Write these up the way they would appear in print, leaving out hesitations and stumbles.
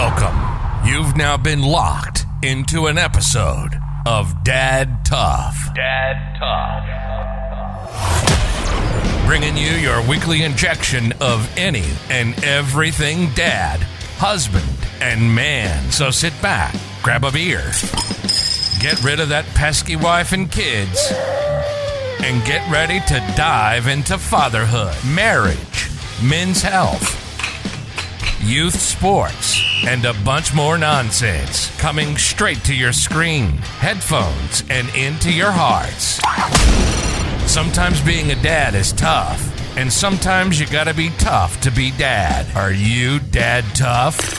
Welcome. You've now been locked into an episode of Dad Tough. Dad Tough. Bringing you your weekly injection of any and everything dad, husband, and man. So sit back, grab a beer, get rid of that pesky wife and kids, and get ready to dive into fatherhood, marriage, men's health, youth sports, and a bunch more nonsense coming straight to your screen, headphones, and into your hearts. Sometimes being a dad is tough, and sometimes you gotta be tough to be dad. Are you dad tough?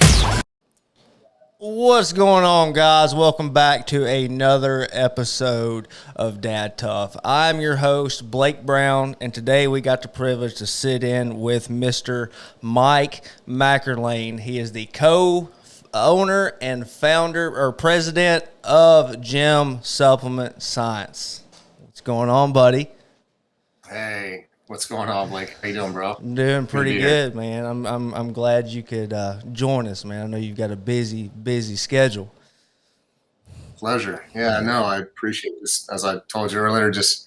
What's going on, guys? Welcome back to another episode of Dad Tough. I'm your host, Blake Brown, and today we got the privilege to sit in with Mr. Mike McErlane. He is the co-owner and founder or president of JYM Supplement Science. What's going on, buddy? Hey, what's going on, Blake? How you doing, bro? I'm doing pretty good, man. I'm glad you could join us, man. I know you've got a busy schedule. Pleasure. Yeah, no, I appreciate this. As I told you earlier, just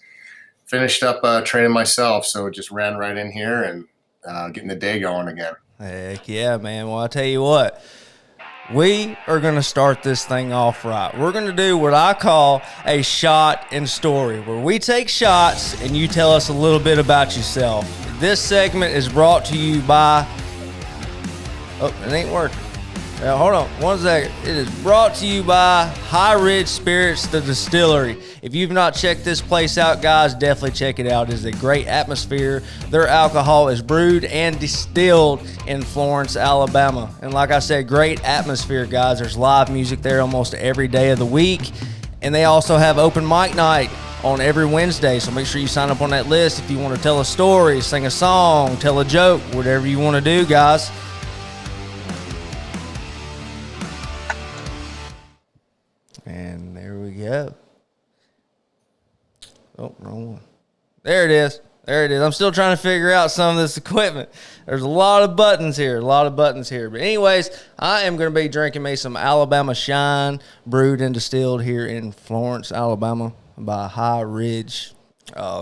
finished up training myself, so just ran right in here and getting the day going again. Heck yeah, man. Well, I'll tell you what. We are going to start this thing off right. We're going to do what I call a shot and story, where we take shots and you tell us a little bit about yourself. This segment is brought to you by... Oh, it ain't working. Now, hold on 1 second. It is brought to you by High Ridge Spirits, the distillery. If you've not checked this place out, guys, definitely check it out. It is a great atmosphere. Their alcohol is brewed and distilled in Florence, Alabama. And like I said, great atmosphere, guys. There's live music there almost every day of the week. And they also have open mic night on every Wednesday. So make sure you sign up on that list if you want to tell a story, sing a song, tell a joke, whatever you want to do, guys. And there we go. Oh, wrong one. There it is. There it is. I'm still trying to figure out some of this equipment. There's a lot of buttons here. But anyways, I am going to be drinking me some Alabama Shine, brewed and distilled here in Florence, Alabama by High Ridge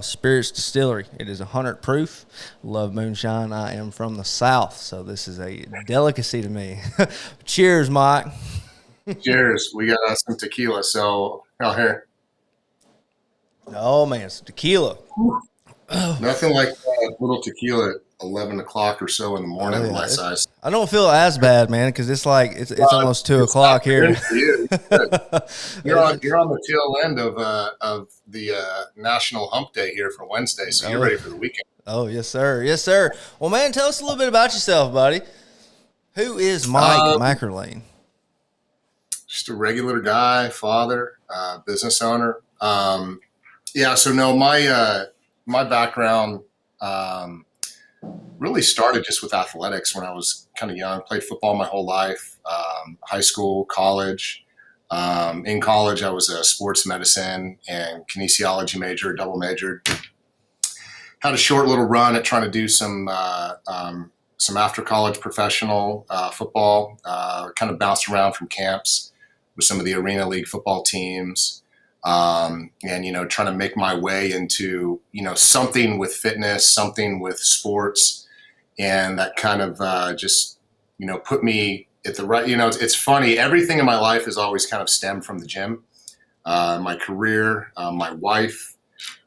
Spirits Distillery. It is 100 proof. Love moonshine. I am from the South, so this is a delicacy to me. Cheers, Mike. Cheers. We got some tequila, so out here. Oh, man, it's tequila. Nothing like a little tequila at 11 o'clock or so in the morning in my size. I don't feel as bad, man, because it's like it's almost 2 o'clock here. You're on the tail end of the National Hump Day here for Wednesday, so you're ready for the weekend. Oh, yes, sir. Yes, sir. Well, man, tell us a little bit about yourself, buddy. Who is Mike McErlane? Just a regular guy, father, business owner. My background really started just with athletics when I was kind of young. Played football my whole life, high school, college. In college, I was a sports medicine and kinesiology major, double majored. Had a short little run at trying to do some after college professional football. Kind of bounced around from camps with some of the Arena League football teams, and, trying to make my way into, something with fitness, something with sports. And that kind of just, put me at the right, it's funny. Everything in my life has always kind of stemmed from the gym, my career, my wife,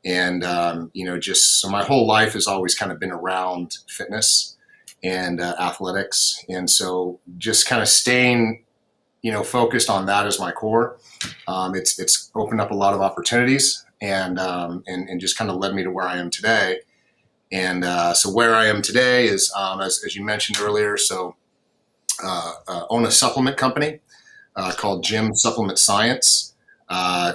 and, so my whole life has always kind of been around fitness and athletics. And so just kind of staying, focused on that as my core. It's opened up a lot of opportunities and just kind of led me to where I am today. And so where I am today is, as you mentioned earlier, own a supplement company called JYM Supplement Science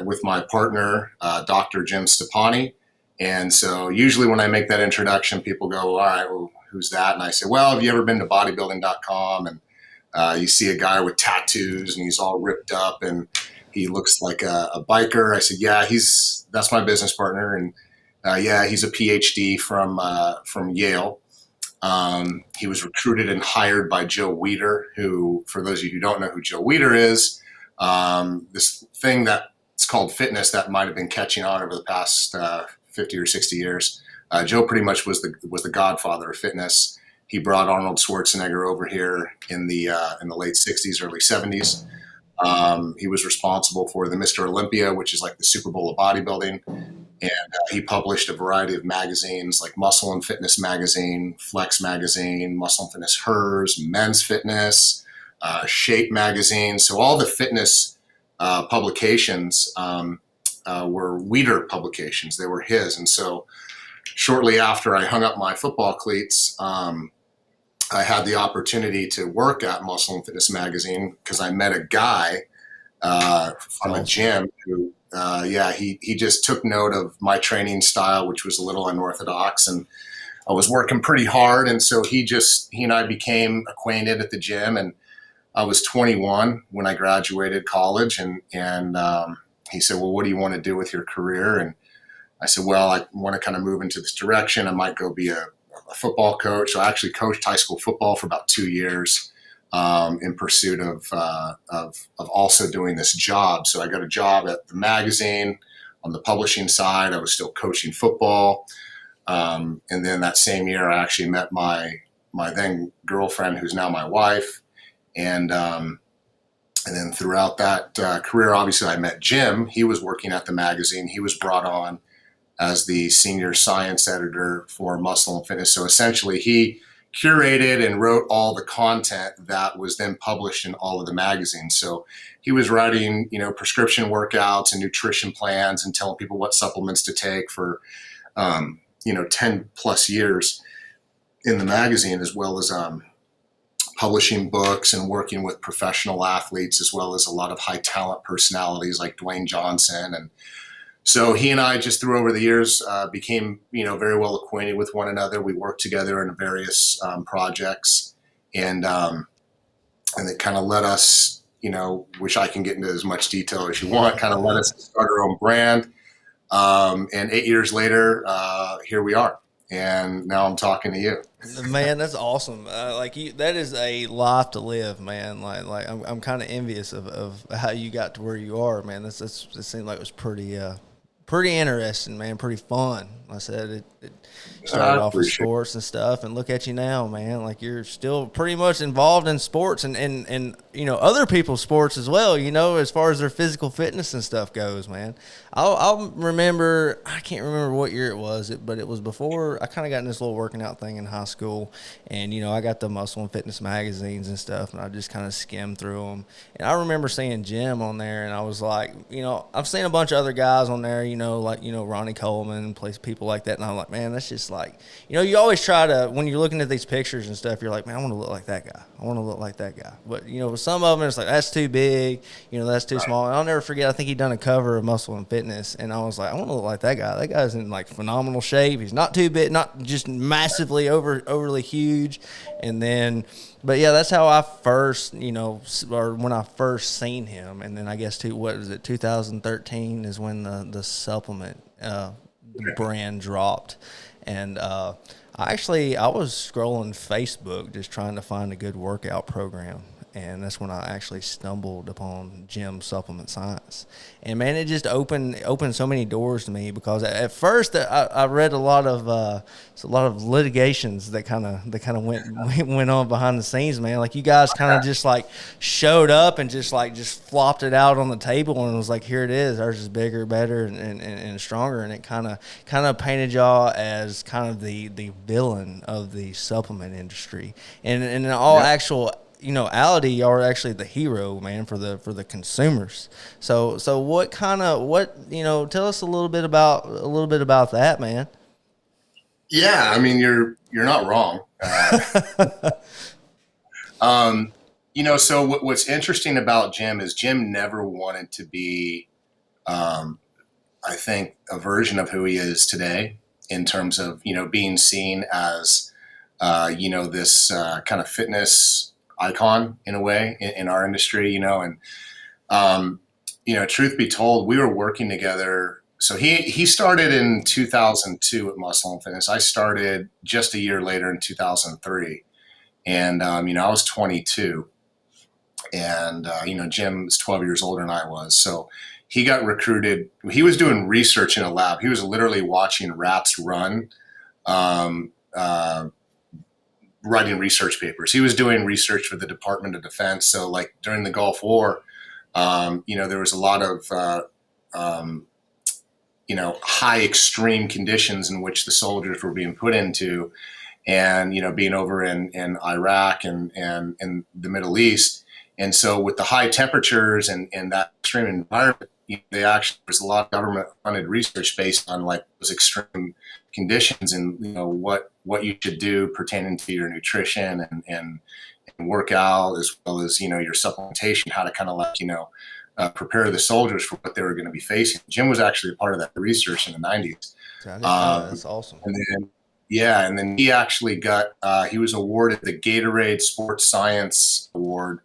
with my partner, Dr. Jim Stepani. And so usually when I make that introduction, people go, all right, well, who's that? And I say, well, have you ever been to bodybuilding.com? And you see a guy with tattoos and he's all ripped up and he looks like a biker. I said, yeah, that's my business partner. And he's a PhD from Yale. He was recruited and hired by Joe Weider, who, for those of you who don't know who Joe Weider is, this thing that's called fitness that might have been catching on over the past 50 or 60 years. Joe pretty much was the godfather of fitness. He brought Arnold Schwarzenegger over here in the late 60s, early 70s. He was responsible for the Mr. Olympia, which is like the Super Bowl of bodybuilding. And he published a variety of magazines like Muscle and Fitness Magazine, Flex Magazine, Muscle and Fitness Hers, Men's Fitness, Shape Magazine. So all the fitness publications were Weider publications. They were his. And so shortly after I hung up my football cleats, I had the opportunity to work at Muscle and Fitness Magazine because I met a guy from a gym who, he just took note of my training style, which was a little unorthodox, and I was working pretty hard. And so he and I became acquainted at the gym, and I was 21 when I graduated college, and he said, well, what do you want to do with your career? And I said, well, I want to kind of move into this direction. I might go be a football coach. So I actually coached high school football for about 2 years in pursuit of also doing this job. So I got a job at the magazine on the publishing side. I was still coaching football. And then that same year, I actually met my then girlfriend, who's now my wife. And then throughout that career, obviously, I met Jim. He was working at the magazine. He was brought on as the senior science editor for Muscle and Fitness. So essentially, he curated and wrote all the content that was then published in all of the magazines. So he was writing, prescription workouts and nutrition plans and telling people what supplements to take for, 10 plus years in the magazine, as well as publishing books and working with professional athletes, as well as a lot of high talent personalities like Dwayne Johnson. And so he and I just through over the years became, very well acquainted with one another. We worked together in various projects, and it kind of led us, which I can get into as much detail as you want, kind of led us to start our own brand. And 8 years later, here we are. And now I'm talking to you. Man, that's awesome. That is a life to live, man. I'm kind of envious of how you got to where you are, man. This seemed like it was pretty interesting, man. Pretty fun. Like I said, it started off with sports and stuff, and look at you now, man. Like, you're still pretty much involved in sports and other people's sports as well, as far as their physical fitness and stuff goes, man. I'll remember, I can't remember what year it was, but it was before I kind of got in this little working out thing in high school, and I got the Muscle and Fitness magazines and stuff, and I just kind of skimmed through them, and I remember seeing Jim on there, and I was like, I've seen a bunch of other guys on there, Ronnie Coleman, people like that, and I'm like, man, that's just like, you always try to, when you're looking at these pictures and stuff, you're like, man, I want to look like that guy. I want to look like that guy. But, some of them, it's like, that's too big, that's too small. And I'll never forget, I think he'd done a cover of Muscle and Fitness, and I was like, I want to look like that guy. That guy's in, like, phenomenal shape. He's not too big, not just massively overly huge. And then, but yeah, that's how I first, or when I first seen him. And then I guess 2013 is when the supplement brand dropped. And I was scrolling Facebook just trying to find a good workout program, and that's when I actually stumbled upon Gym Supplement Science. And man, it just opened so many doors to me, because at first I read a lot of litigations that kind of went on behind the scenes, man. Like, you guys kind of just like showed up and just flopped it out on the table, and it was like, here it is. Ours is bigger, better, and stronger. And it kind of painted y'all as kind of the villain of the supplement industry, and in all actual ality, y'all are actually the hero, man, for the consumers. So tell us a little bit about that, man. Yeah, I mean, you're not wrong. So what's interesting about Jim is Jim never wanted to be, I think, a version of who he is today, in terms of, being seen as, this kind of fitness icon in a way in our industry, and truth be told, we were working together So he started in 2002 at Muscle and Fitness. I started just a year later in 2003, and I was 22, and Jim was 12 years older than I was. So he got recruited. He was doing research in a lab. He was literally watching rats run, um, uh, writing research papers. He was doing research for the Department of Defense. So like during the Gulf War, there was a lot of um, high extreme conditions in which the soldiers were being put into, and being over in Iraq and in the Middle East. And so with the high temperatures and that extreme environment, they actually, there's a lot of government funded research based on like those extreme conditions, and what you should do pertaining to your nutrition and work out, as well as your supplementation, how to kind of prepare the soldiers for what they were going to be facing. Jim was actually a part of that research in the 90s. That's awesome. And then he actually he was awarded the Gatorade Sports Science Award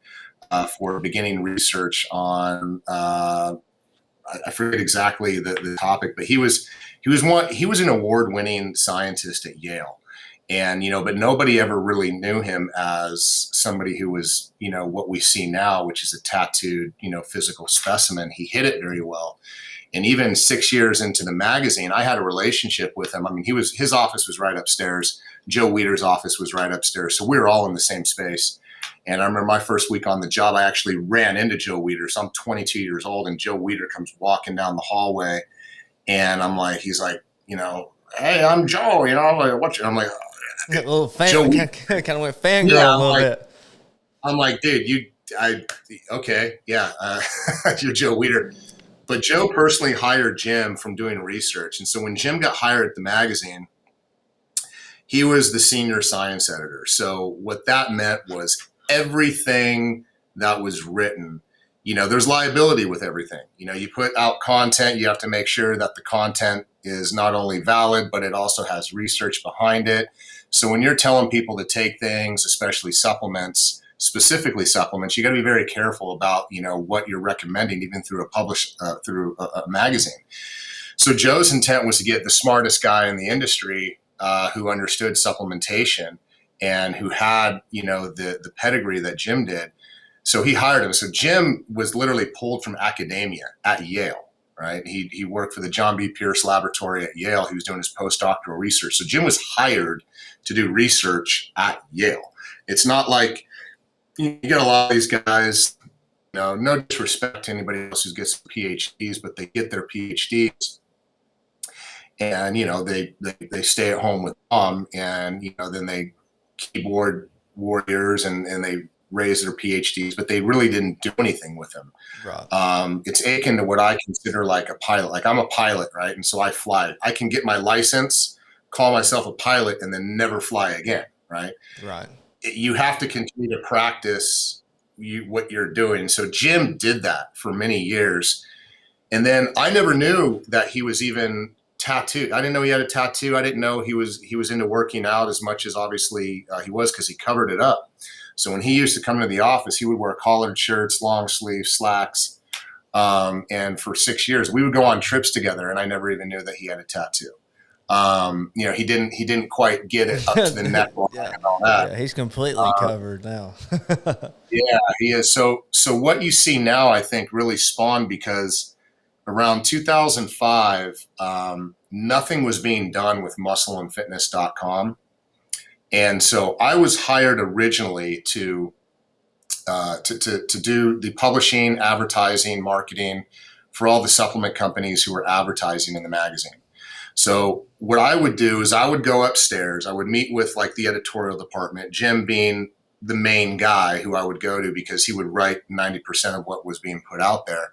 for beginning research on, I forget exactly the topic, but he was an award-winning scientist at Yale. And, but nobody ever really knew him as somebody who was, what we see now, which is a tattooed, physical specimen. He hit it very well. And even 6 years into the magazine, I had a relationship with him. I mean, his office was right upstairs. Joe Weider's office was right upstairs. So we were all in the same space. And I remember my first week on the job, I actually ran into Joe Weider. So I'm 22 years old, and Joe Weider comes walking down the hallway. And he's like, hey, I'm Joe, I'm like, what? I'm like, a little fan, kind of went fangirl a little bit. I'm like, dude, okay, yeah, you're Joe Weider. But Joe personally hired Jim from doing research. And so when Jim got hired at the magazine, he was the senior science editor. So what that meant was everything that was written, there's liability with everything. You put out content, you have to make sure that the content is not only valid, but it also has research behind it. So when you're telling people to take things, especially supplements, specifically supplements, you got to be very careful about, what you're recommending, even through a magazine. So Joe's intent was to get the smartest guy in the industry who understood supplementation and who had, the pedigree that Jim did. So he hired him. So Jim was literally pulled from academia at Yale, right? He worked for the John B. Pierce Laboratory at Yale. He was doing his postdoctoral research. So Jim was hired to do research at Yale. It's not like you get a lot of these guys, no disrespect to anybody else who gets PhDs, but they get their PhDs and, they stay at home with mom, and, then they keyboard warriors and they raise their PhDs, but they really didn't do anything with them. Right. It's akin to what I consider like a pilot. Like I'm a pilot, right? And so I fly. I can get my license, call myself a pilot, and then never fly again, right? Right. You have to continue to practice what you're doing. So Jim did that for many years. And then I never knew that he was even tattooed. I didn't know he had a tattoo. I didn't know he was into working out as much as obviously he was, because he covered it up. So when he used to come into the office, he would wear collared shirts, long sleeves, slacks. And for 6 years, we would go on trips together, and I never even knew that he had a tattoo. He didn't quite get it up to the neck yeah. and all that. Yeah, he's completely covered now. Yeah, he is. So what you see now, I think, really spawned because around 2005, nothing was being done with muscleandfitness.com. And so I was hired originally to do the publishing, advertising, marketing for all the supplement companies who were advertising in the magazine. So what I would do is I would go upstairs. I would meet with like the editorial department, Jim being the main guy who I would go to because he would write 90% of what was being put out there.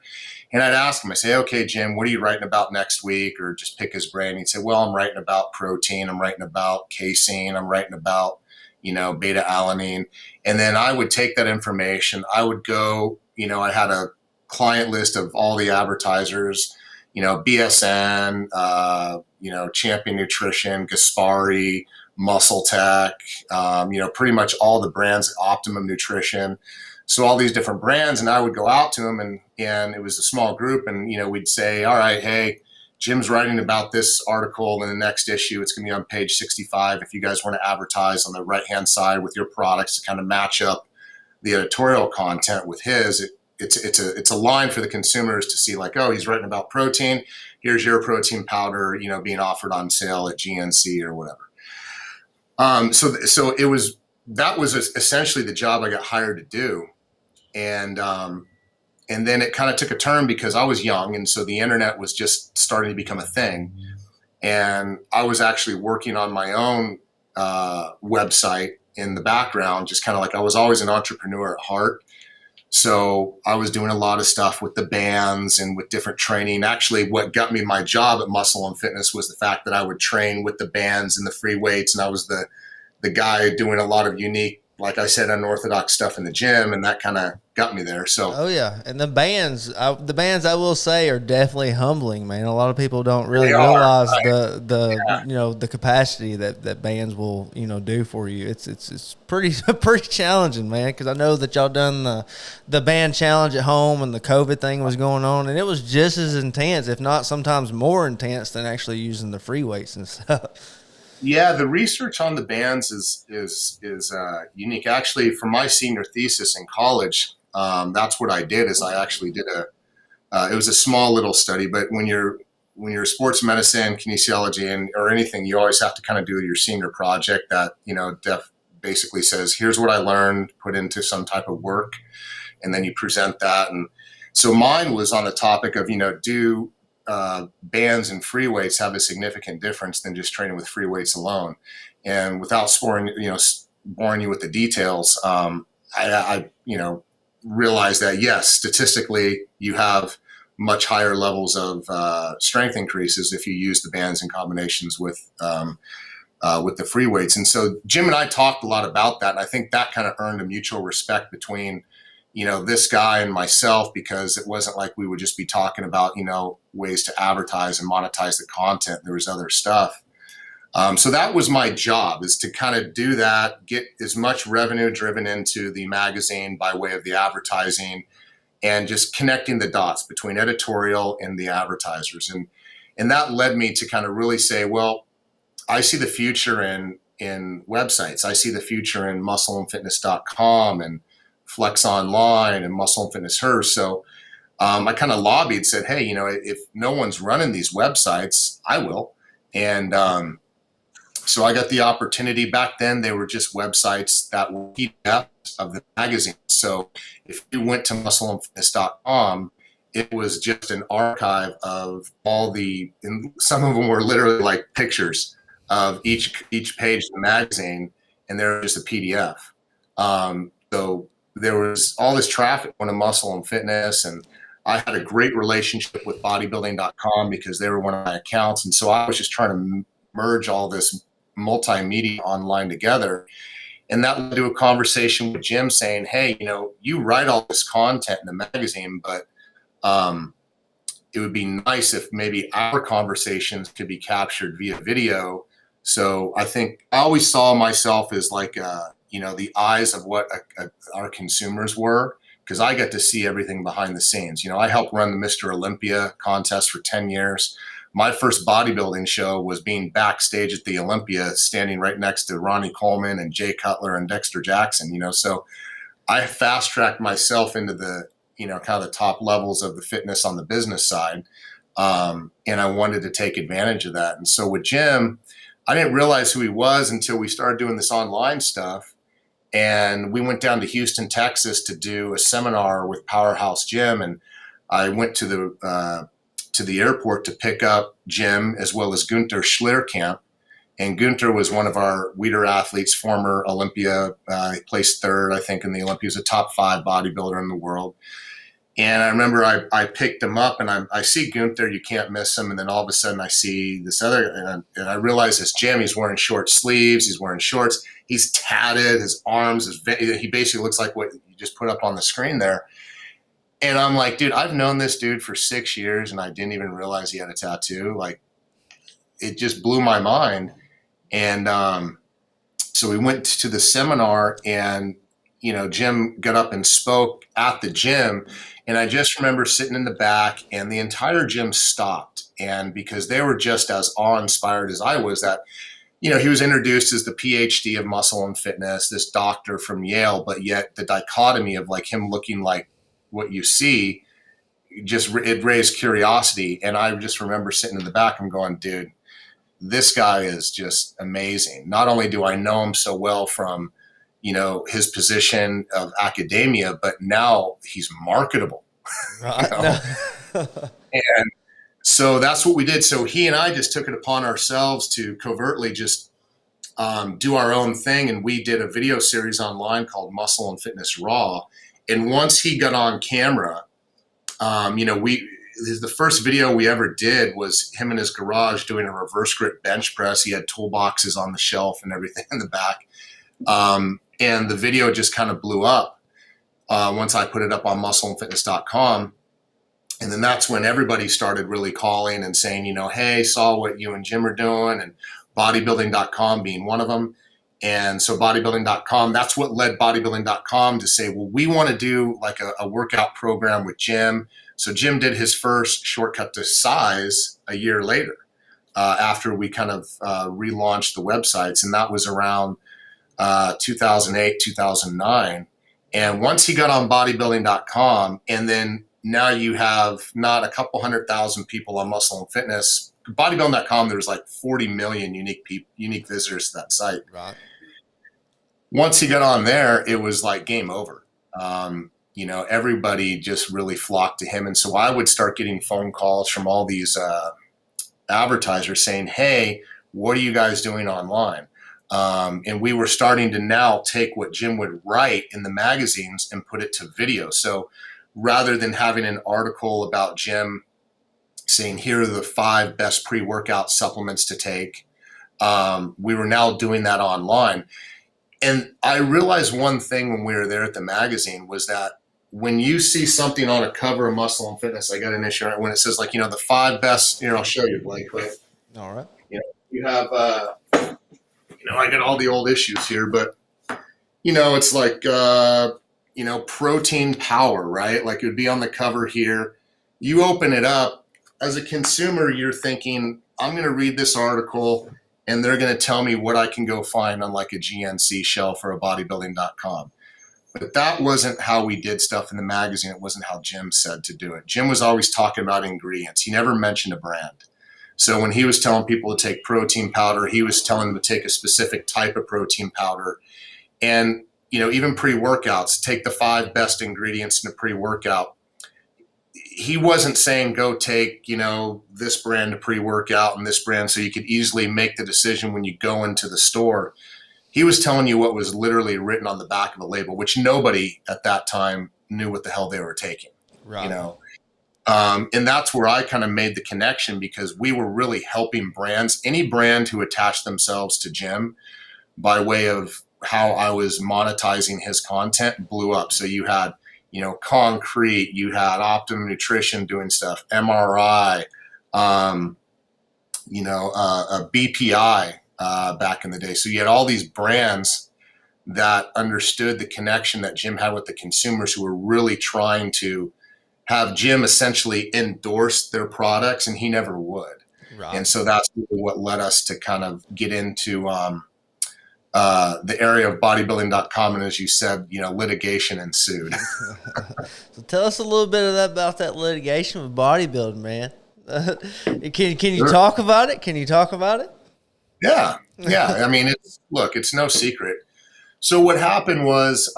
And I'd ask him, I say, okay, Jim, what are you writing about next week? Or just pick his brain. He'd say, well, I'm writing about protein. I'm writing about casein. I'm writing about, beta alanine. And then I would take that information. I would go, I had a client list of all the advertisers, BSN, Champion Nutrition, Gaspari, Muscle Tech, pretty much all the brands, Optimum Nutrition. So all these different brands, and I would go out to them, and it was a small group, and we'd say, all right, hey, Jim's writing about this article in the next issue. It's going to be on page 65. If you guys want to advertise on the right-hand side with your products to kind of match up the editorial content with his, it's a line for the consumers to see, like, oh, he's writing about protein. Here's your protein powder, being offered on sale at GNC or whatever. So that was essentially the job I got hired to do. And then it kind of took a turn because I was young, and so the internet was just starting to become a thing. And I was actually working on my own website in the background, just kind of like, I was always an entrepreneur at heart. So I was doing a lot of stuff with the bands and with different training. Actually, what got me my job at Muscle and Fitness was the fact that I would train with the bands and the free weights, and I was the guy doing a lot of unique, like I said, unorthodox stuff in the gym, and that kind of got me there. So, oh yeah, and the bands I will say are definitely humbling, man. A lot of people don't really realize right? the capacity that bands will do for you. It's pretty pretty challenging, man. Because I know that y'all done the band challenge at home, and the COVID thing was going on, and it was just as intense, if not sometimes more intense, than actually using the free weights and stuff. Yeah, the research on the bands is unique. Actually, for my senior thesis in college, that's what I did. Is I actually did it was a small little study, but when you're sports medicine, kinesiology, or anything, you always have to kind of do your senior project that basically says, here's what I learned, put into some type of work, and then you present that. And so mine was on the topic of do bands and free weights have a significant difference than just training with free weights alone. And without boring you with the details, I realized that yes, statistically, you have much higher levels of strength increases if you use the bands in combinations with the free weights. And so Jim and I talked a lot about that, and I think that kind of earned a mutual respect between this guy and myself, because it wasn't like we would just be talking about, ways to advertise and monetize the content. There was other stuff. So that was my job, is to kind of do that, get as much revenue driven into the magazine by way of the advertising, and just connecting the dots between editorial and the advertisers. And that led me to kind of really say, well, I see the future in websites. I see the future in muscleandfitness.com and Flex Online and Muscle and Fitness Hers. So I kind of lobbied, said, hey, if no one's running these websites, I will. And so I got the opportunity. Back then, they were just websites that were PDFs of the magazine. So if you went to muscleandfitness.com, it was just an archive of all and some of them were literally like pictures of each page of the magazine, and there was a PDF. So there was all this traffic going to Muscle and Fitness, and I had a great relationship with bodybuilding.com because they were one of my accounts. And so I was just trying to merge all this multimedia online together. And that led to a conversation with Jim saying, hey, you write all this content in the magazine, but it would be nice if maybe our conversations could be captured via video. So I think I always saw myself as like, the eyes of what our consumers were, because I got to see everything behind the scenes. I helped run the Mr. Olympia contest for 10 years. My first bodybuilding show was being backstage at the Olympia, standing right next to Ronnie Coleman and Jay Cutler and Dexter Jackson, so I fast tracked myself into the, kind of the top levels of the fitness on the business side. And I wanted to take advantage of that. And so with Jim, I didn't realize who he was until we started doing this online stuff. And we went down to Houston, Texas to do a seminar with Powerhouse Gym. And I went to the airport to pick up Jim as well as Gunther Schlierkamp. And Gunther was one of our Weider athletes, former Olympia. He placed third, I think, in the Olympia. He was a top 5 bodybuilder in the world. And I remember I picked him up, and I see Gunther, you can't miss him. And then all of a sudden I see this other, and I realize this Jim, he's wearing short sleeves, he's wearing shorts, he's tatted, his arms, he basically looks like what you just put up on the screen there. And I'm like, dude, I've known this dude for 6 years, and I didn't even realize he had a tattoo. Like, it just blew my mind. And so we went to the seminar, and Jim got up and spoke at the gym. And I just remember sitting in the back and the entire gym stopped. And because they were just as awe-inspired as I was, that, he was introduced as the PhD of muscle and fitness, this doctor from Yale, but yet the dichotomy of like him looking like what you see, it raised curiosity. And I just remember sitting in the back and going, dude, this guy is just amazing. Not only do I know him so well from, his position of academia, but now he's marketable. Right. And so that's what we did. So he and I just took it upon ourselves to covertly just do our own thing. And we did a video series online called Muscle and Fitness Raw. And once he got on camera, the first video we ever did was him in his garage doing a reverse grip bench press. He had toolboxes on the shelf and everything in the back. And the video just kind of blew up once I put it up on muscleandfitness.com. And then that's when everybody started really calling and saying, hey, saw what you and Jim are doing, and bodybuilding.com being one of them. And so bodybuilding.com, that's what led bodybuilding.com to say, well, we want to do like a workout program with Jim. So Jim did his first Shortcut to Size a year later after we kind of relaunched the websites. And that was around 2008, 2009. And once he got on bodybuilding.com, and then now you have not a couple 100,000 people on Muscle and Fitness. Bodybuilding.com, there's like 40 million unique visitors to that site. Right. Once he got on there, it was like game over. Everybody just really flocked to him. And so I would start getting phone calls from all these advertisers saying, hey, what are you guys doing online? And we were starting to now take what Jim would write in the magazines and put it to video. So rather than having an article about Jim saying, here are the 5 best pre-workout supplements to take, we were now doing that online. And I realized one thing when we were there at the magazine was that when you see something on a cover of Muscle and Fitness, I got an issue when it says like, the 5 best, I'll show you, Blake. But, all right. You have, I got all the old issues here, but, it's like, protein power, right? Like it would be on the cover here. You open it up as a consumer, you're thinking, I'm going to read this article and they're going to tell me what I can go find on like a GNC shelf or a bodybuilding.com. But that wasn't how we did stuff in the magazine. It wasn't how Jim said to do it. Jim was always talking about ingredients. He never mentioned a brand. So when he was telling people to take protein powder, he was telling them to take a specific type of protein powder. And, even pre-workouts, take the 5 best ingredients in a pre-workout. He wasn't saying go take, this brand of pre-workout and this brand so you could easily make the decision when you go into the store. He was telling you what was literally written on the back of a label, which nobody at that time knew what the hell they were taking. Right. And that's where I kind of made the connection, because we were really helping brands, any brand who attached themselves to Jim by way of how I was monetizing his content blew up. So you had, Concrete, you had Optimum Nutrition doing stuff, MRI, a BPI back in the day. So you had all these brands that understood the connection that Jim had with the consumers, who were really trying to have Jim essentially endorse their products, and he never would. Right. And so that's what led us to kind of get into the area of bodybuilding.com. And as you said, litigation ensued. So tell us a little bit about that litigation with bodybuilding, man. Can you talk about it? Can you talk about it? Yeah. I mean, it's no secret. So what happened was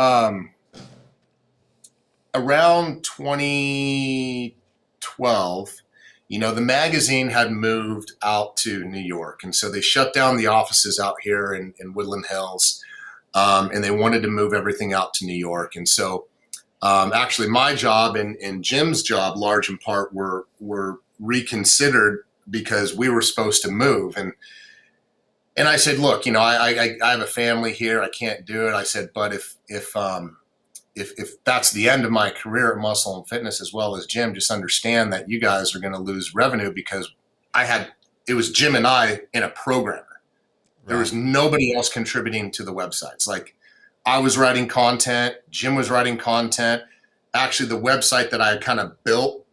around 2012, the magazine had moved out to New York. And so they shut down the offices out here in Woodland Hills. And they wanted to move everything out to New York. And so actually my job and Jim's job, large in part, were reconsidered because we were supposed to move. And I said, look, I have a family here. I can't do it. I said, but if that's the end of my career at Muscle and Fitness, as well as Jim, just understand that you guys are going to lose revenue, because it was Jim and I and a programmer. There was nobody else contributing to the websites. Like I was writing content. Jim was writing content. Actually, the website that I had kind of built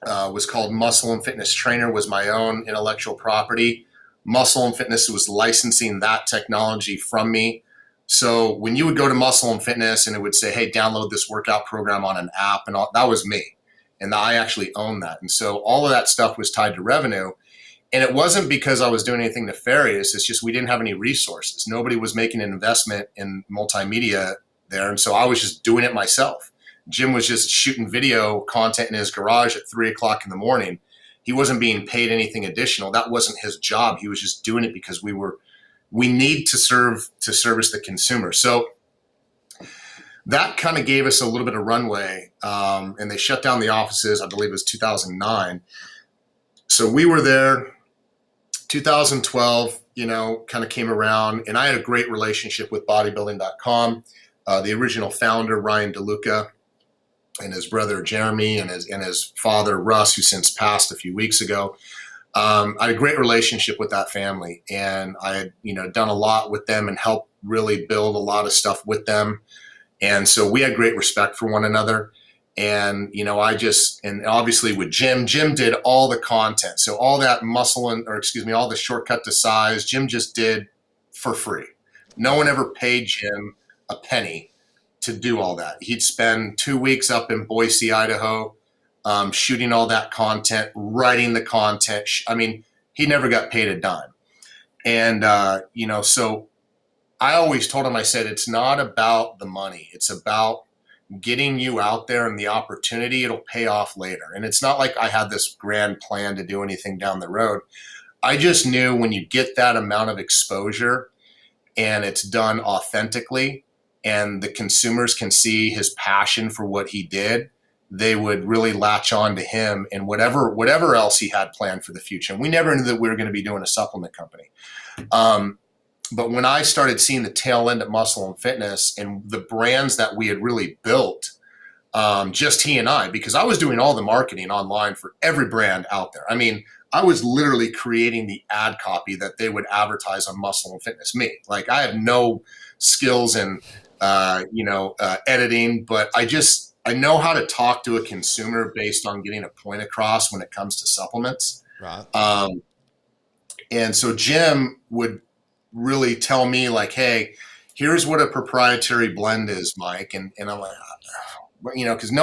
was called Muscle and Fitness Trainer, was my own intellectual property. Muscle and Fitness was licensing that technology from me. So when you would go to Muscle and Fitness and it would say, hey, download this workout program on an app, and all, that was me. And I actually owned that. And so all of that stuff was tied to revenue. And it wasn't because I was doing anything nefarious. It's just we didn't have any resources. Nobody was making an investment in multimedia there. And so I was just doing it myself. Jim was just shooting video content in his garage at 3:00 in the morning. He wasn't being paid anything additional. That wasn't his job. He was just doing it because we need to service the consumer. So that kind of gave us a little bit of runway. And they shut down the offices, I believe it was 2009. So we were there. 2012, kind of came around, and I had a great relationship with bodybuilding.com. The original founder, Ryan DeLuca, and his brother, Jeremy, and his father, Russ, who since passed a few weeks ago. I had a great relationship with that family, and I had, done a lot with them and helped really build a lot of stuff with them. And so we had great respect for one another. And, and obviously with Jim did all the content. So all that all the shortcut to size, Jim just did for free. No one ever paid Jim a penny to do all that. He'd spend 2 weeks up in Boise, Idaho, shooting all that content, writing the content. He never got paid a dime. And, so I always told him, I said, it's not about the money. It's about getting you out there, and the opportunity, it'll pay off later. And it's not like I had this grand plan to do anything down the road. I just knew when you get that amount of exposure and it's done authentically and the consumers can see his passion for what he did, they would really latch on to him and whatever else he had planned for the future. And we never knew that we were going to be doing a supplement company. But when I started seeing the tail end of Muscle and Fitness and the brands that we had really built, just he and I, because I was doing all the marketing online for every brand out there. I was literally creating the ad copy that they would advertise on Muscle and Fitness. Me, like, I have no skills in, editing, but I know how to talk to a consumer based on getting a point across when it comes to supplements. Right. And so Jim would really tell me, like, hey, here's what a proprietary blend is, Mike. And I'm like, because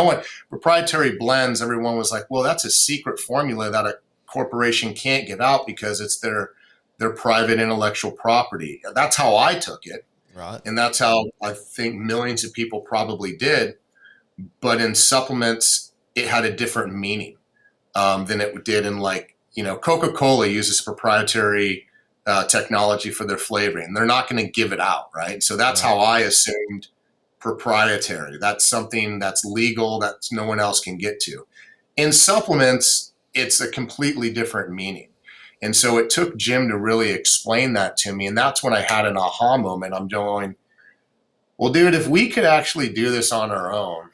proprietary blends, everyone was like, well, that's a secret formula that a corporation can't give out because it's their private intellectual property. That's how I took it. Right. And that's how I think millions of people probably did. But in supplements, it had a different meaning than it did in, like, Coca-Cola uses proprietary technology for their flavoring. They're not going to give it out, right? So that's how I assumed proprietary. That's something that's legal that no one else can get to. In supplements, it's a completely different meaning. And so it took Jim to really explain that to me. And that's when I had an aha moment. I'm going, well, dude, if we could actually do this on our own,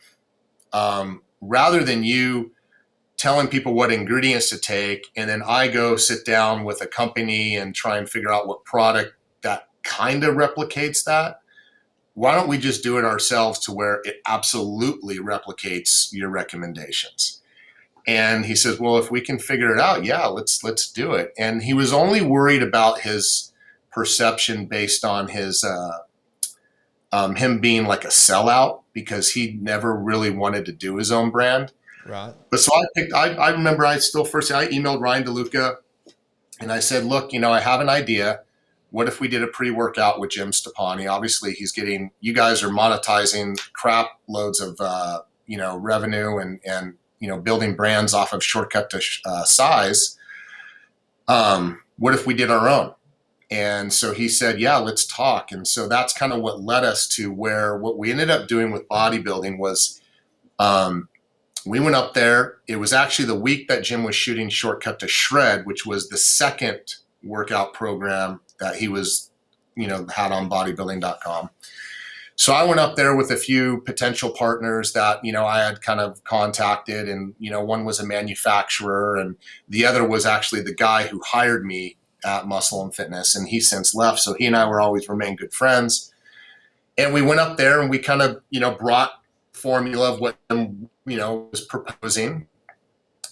rather than you telling people what ingredients to take, and then I go sit down with a company and try and figure out what product that kind of replicates that, why don't we just do it ourselves to where it absolutely replicates your recommendations? And he says, well, if we can figure it out, yeah, let's do it. And he was only worried about his perception based on his him being like a sellout, because he never really wanted to do his own brand. Right. But so I remember I emailed Ryan DeLuca and I said, look, I have an idea. What if we did a pre-workout with Jim Stepani? Obviously you guys are monetizing crap loads of, revenue and building brands off of shortcut to size. What if we did our own? And so he said, yeah, let's talk. And so that's kind of what led us to what we ended up doing with bodybuilding was, we went up there. It was actually the week that Jim was shooting Shortcut to Shred, which was the second workout program that he was, had on bodybuilding.com. So I went up there with a few potential partners that, I had kind of contacted, and, one was a manufacturer and the other was actually the guy who hired me at Muscle and Fitness, and he since left. So he and I were always remain good friends. And we went up there and we kind of, brought formula of what, was proposing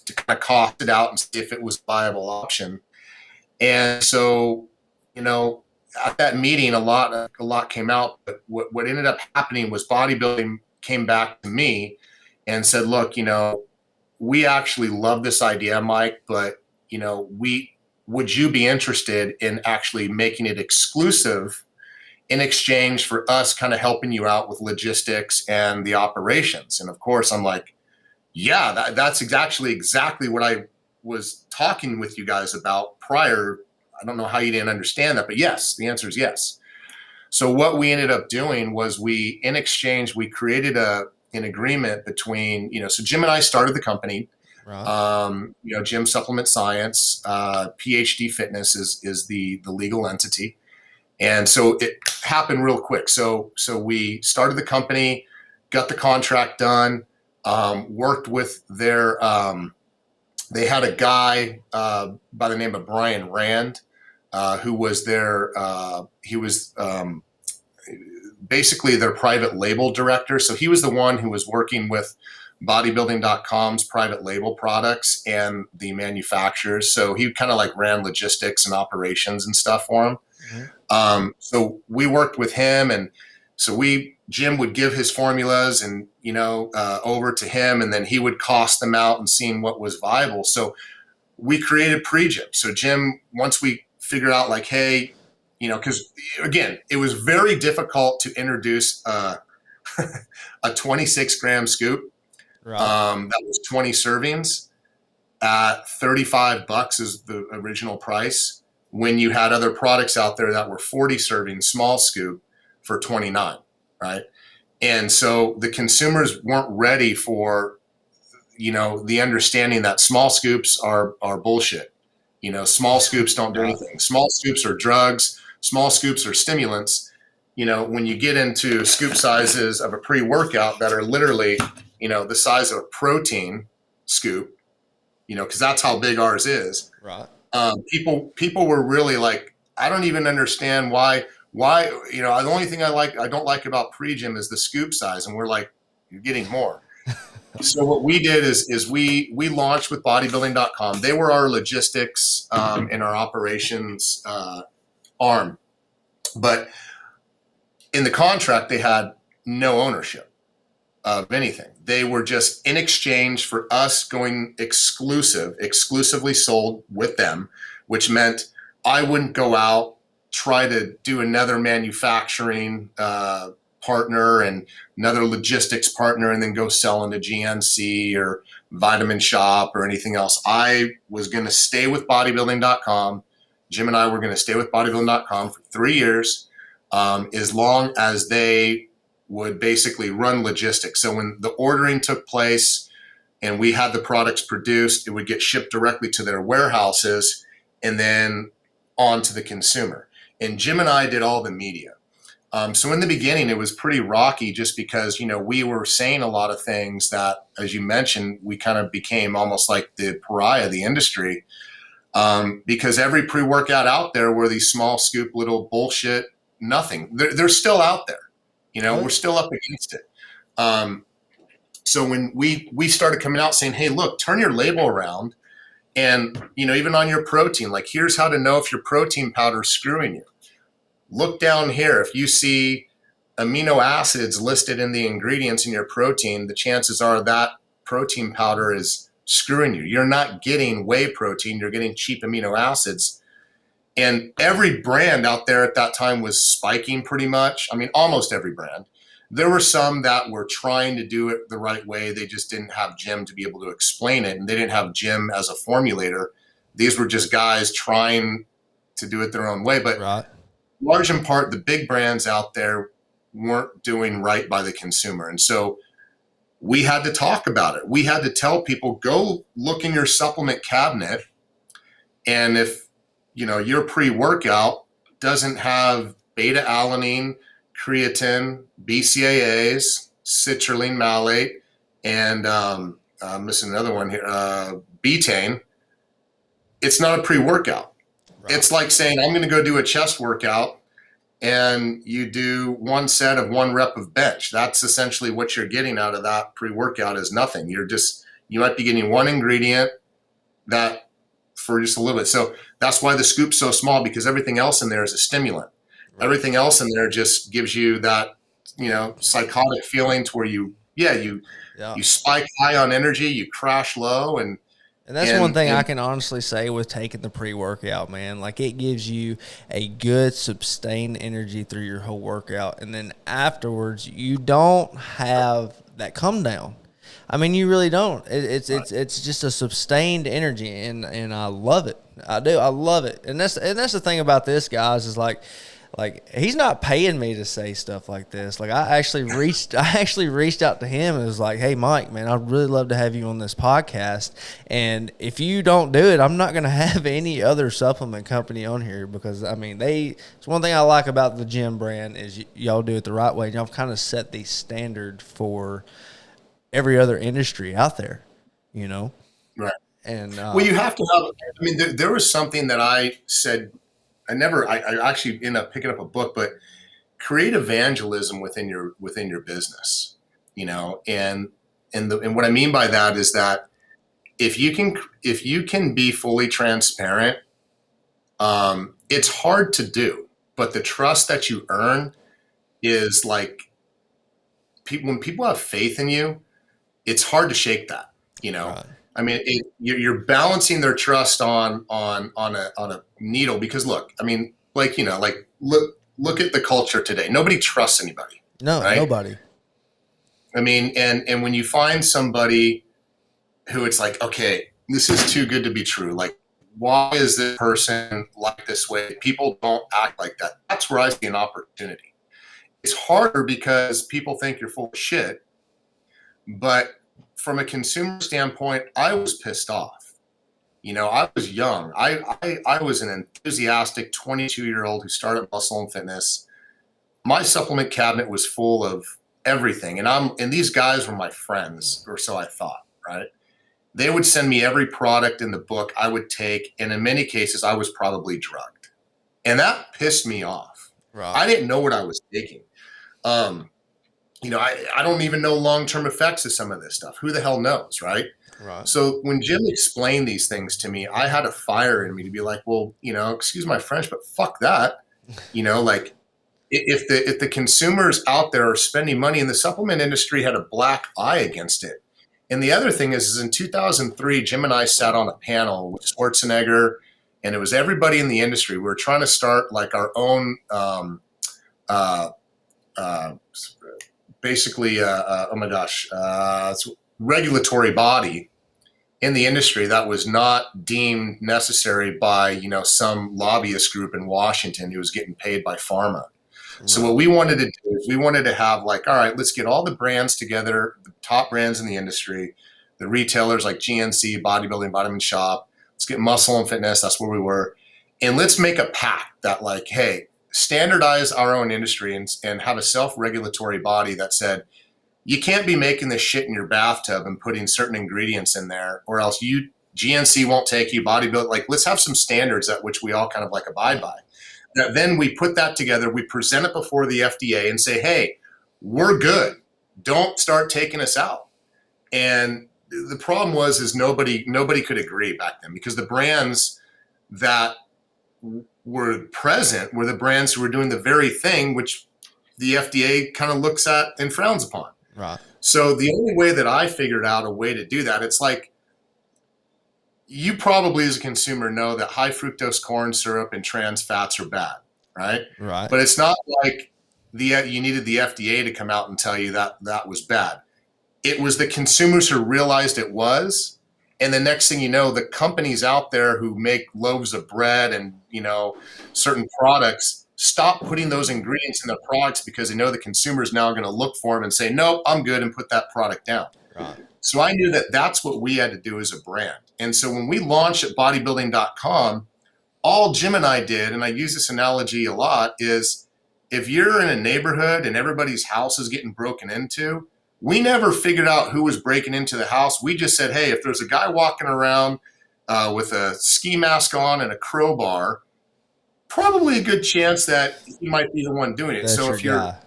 to kind of cost it out and see if it was a viable option. And so, at that meeting, a lot came out. But what ended up happening was bodybuilding came back to me and said, look, we actually love this idea, Mike, but, would you be interested in actually making it exclusive in exchange for us kind of helping you out with logistics and the operations? And of course, I'm like, yeah, that's exactly what I was talking with you guys about prior. I don't know how you didn't understand that, but yes, the answer is yes. So what we ended up doing was in exchange, we created an agreement between, so Jim and I started the company. Right. Jim Supplement Science, PhD Fitness is the legal entity. And so it happened real quick. So we started the company, got the contract done, worked with their, they had a guy by the name of Brian Rand, who was basically their private label director. So he was the one who was working with bodybuilding.com's private label products and the manufacturers. So he kind of like ran logistics and operations and stuff for him. Mm-hmm. So we worked with him, and so Jim would give his formulas and, over to him, and then he would cost them out and seeing what was viable. So we created pre-Jim. So Jim, once we figured out like, hey, because again, it was very difficult to introduce a 26 gram scoop. Right. That was 20 servings at $35 is the original price, when you had other products out there that were 40 servings, small scoop, for $29, right? And so the consumers weren't ready for, the understanding that small scoops are bullshit. Small scoops don't do anything. Small scoops are drugs. Small scoops are stimulants. When you get into scoop sizes of a pre-workout that are literally, the size of a protein scoop, because that's how big ours is. Right. People were really like, I don't even understand why, the only thing I don't like about pre-Jim is the scoop size. And we're like, you're getting more. So what we did is we launched with bodybuilding.com. They were our logistics and our operations arm. But in the contract, they had no ownership of anything. They were just in exchange for us going exclusively sold with them, which meant I wouldn't go out, try to do another manufacturing partner and another logistics partner and then go sell into GNC or Vitamin Shop or anything else. I was going to stay with bodybuilding.com. Jim and I were going to stay with bodybuilding.com for 3 years, as long as they would basically run logistics. So when the ordering took place and we had the products produced, it would get shipped directly to their warehouses and then on to the consumer. And Jim and I did all the media. So in the beginning, it was pretty rocky just because, we were saying a lot of things that, as you mentioned, we kind of became almost like the pariah of the industry, because every pre-workout out there were these small scoop little bullshit nothing. They're still out there. We're still up against it. So when we started coming out saying, hey, look, turn your label around and, even on your protein, like here's how to know if your protein powder is screwing you. Look down here. If you see amino acids listed in the ingredients in your protein, the chances are that protein powder is screwing you. You're not getting whey protein. You're getting cheap amino acids. And every brand out there at that time was spiking pretty much. I mean, almost every brand. There were some that were trying to do it the right way. They just didn't have Jim to be able to explain it. And they didn't have Jim as a formulator. These were just guys trying to do it their own way. But right. Large in part, the big brands out there weren't doing right by the consumer. And so we had to talk about it. We had to tell people, go look in your supplement cabinet. And if your pre-workout doesn't have beta-alanine, creatine, BCAAs, citrulline malate, and I'm missing another one here, betaine, it's not a pre-workout. Right. It's like saying, I'm going to go do a chest workout, and you do one set of 1 rep of bench. That's essentially what you're getting out of that pre-workout is nothing. You might be getting one ingredient that for just a little bit. So that's why the scoop's so small, because everything else in there is a stimulant. Right. Everything else in there just gives you that, psychotic feeling to where you spike high on energy, you crash low, and that's one thing I can honestly say with taking the pre-workout, man. Like, it gives you a good sustained energy through your whole workout. And then afterwards, you don't have that come down. I mean, you really don't. It's just a sustained energy, and I love it. I do. I love it. And that's the thing about this, guys, is like he's not paying me to say stuff like this. Like, I actually reached out to him and was like, "Hey, Mike, man, I'd really love to have you on this podcast. And if you don't do it, I'm not going to have any other supplement company on here, because I mean, it's one thing I like about the Gym brand is y'all do it the right way. Y'all kind of set the standard for every other industry out there, Right. And well, you have to have. I mean, there was something that I said. I actually ended up picking up a book, but create evangelism within your business, and what I mean by that is that if you can be fully transparent, it's hard to do, but the trust that you earn is like when people have faith in you, it's hard to shake that, Right. I mean, you're balancing their trust on a needle, because look, I mean, look at the culture today. Nobody trusts anybody. No, right? Nobody. I mean, and when you find somebody who it's like, okay, this is too good to be true. Like, why is this person like this way? People don't act like that. That's where I see an opportunity. It's harder because people think you're full of shit, but from a consumer standpoint, I was pissed off. I was young. I was an enthusiastic 22-year-old who started Muscle and Fitness. My supplement cabinet was full of everything, and these guys were my friends, or so I thought. Right? They would send me every product in the book I would take, and in many cases, I was probably drugged, and that pissed me off. Right. I didn't know what I was taking. I don't even know long-term effects of some of this stuff. Who the hell knows, right? Right. So when Jim explained these things to me, I had a fire in me to be like, well, excuse my French, but fuck that. Like, if the consumers out there are spending money, and the supplement industry had a black eye against it. And the other thing is in 2003, Jim and I sat on a panel with Schwarzenegger, and it was everybody in the industry. We were trying to start like our own regulatory body in the industry that was not deemed necessary by, some lobbyist group in Washington who was getting paid by pharma. Right. So what we wanted to do is we wanted to have like, all right, let's get all the brands together, the top brands in the industry, the retailers like GNC, Bodybuilding, Vitamin Shop. Let's get Muscle and Fitness. That's where we were. And let's make a pact that like, hey, standardize our own industry and have a self-regulatory body that said, you can't be making this shit in your bathtub and putting certain ingredients in there, or else GNC won't take you. Bodybuilding, like, let's have some standards at which we all kind of like abide by. Then we put that together, we present it before the FDA and say, hey, we're good. Don't start taking us out. And the problem is nobody could agree back then, because the brands that were present were the brands who were doing the very thing which the FDA kind of looks at and frowns upon. Right. So the only way that I figured out a way to do that, it's like, you probably as a consumer know that high fructose corn syrup and trans fats are bad, right? Right. But it's not like you needed the FDA to come out and tell you that that was bad. It was the consumers who realized it was. And the next thing you know, the companies out there who make loaves of bread and, certain products stop putting those ingredients in their products because they know the consumer is now going to look for them and say, no, I'm good, and put that product down. Right. So I knew that that's what we had to do as a brand. And so when we launched at bodybuilding.com, all Jim and I did, and I use this analogy a lot, is if you're in a neighborhood and everybody's house is getting broken into, we never figured out who was breaking into the house. We just said, hey, if there's a guy walking around with a ski mask on and a crowbar, probably a good chance that he might be the one doing it. That's So your if you're, guy.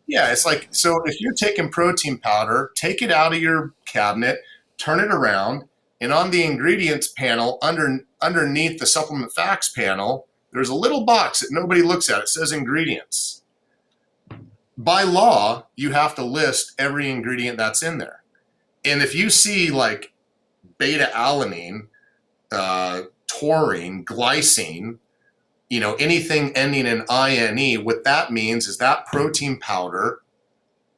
yeah, it's like, so if you're taking protein powder, take it out of your cabinet, turn it around, and on the ingredients panel, underneath the supplement facts panel, there's a little box that nobody looks at. It says ingredients. By law, you have to list every ingredient that's in there. And if you see like beta alanine, taurine, glycine, anything ending in INE, what that means is that protein powder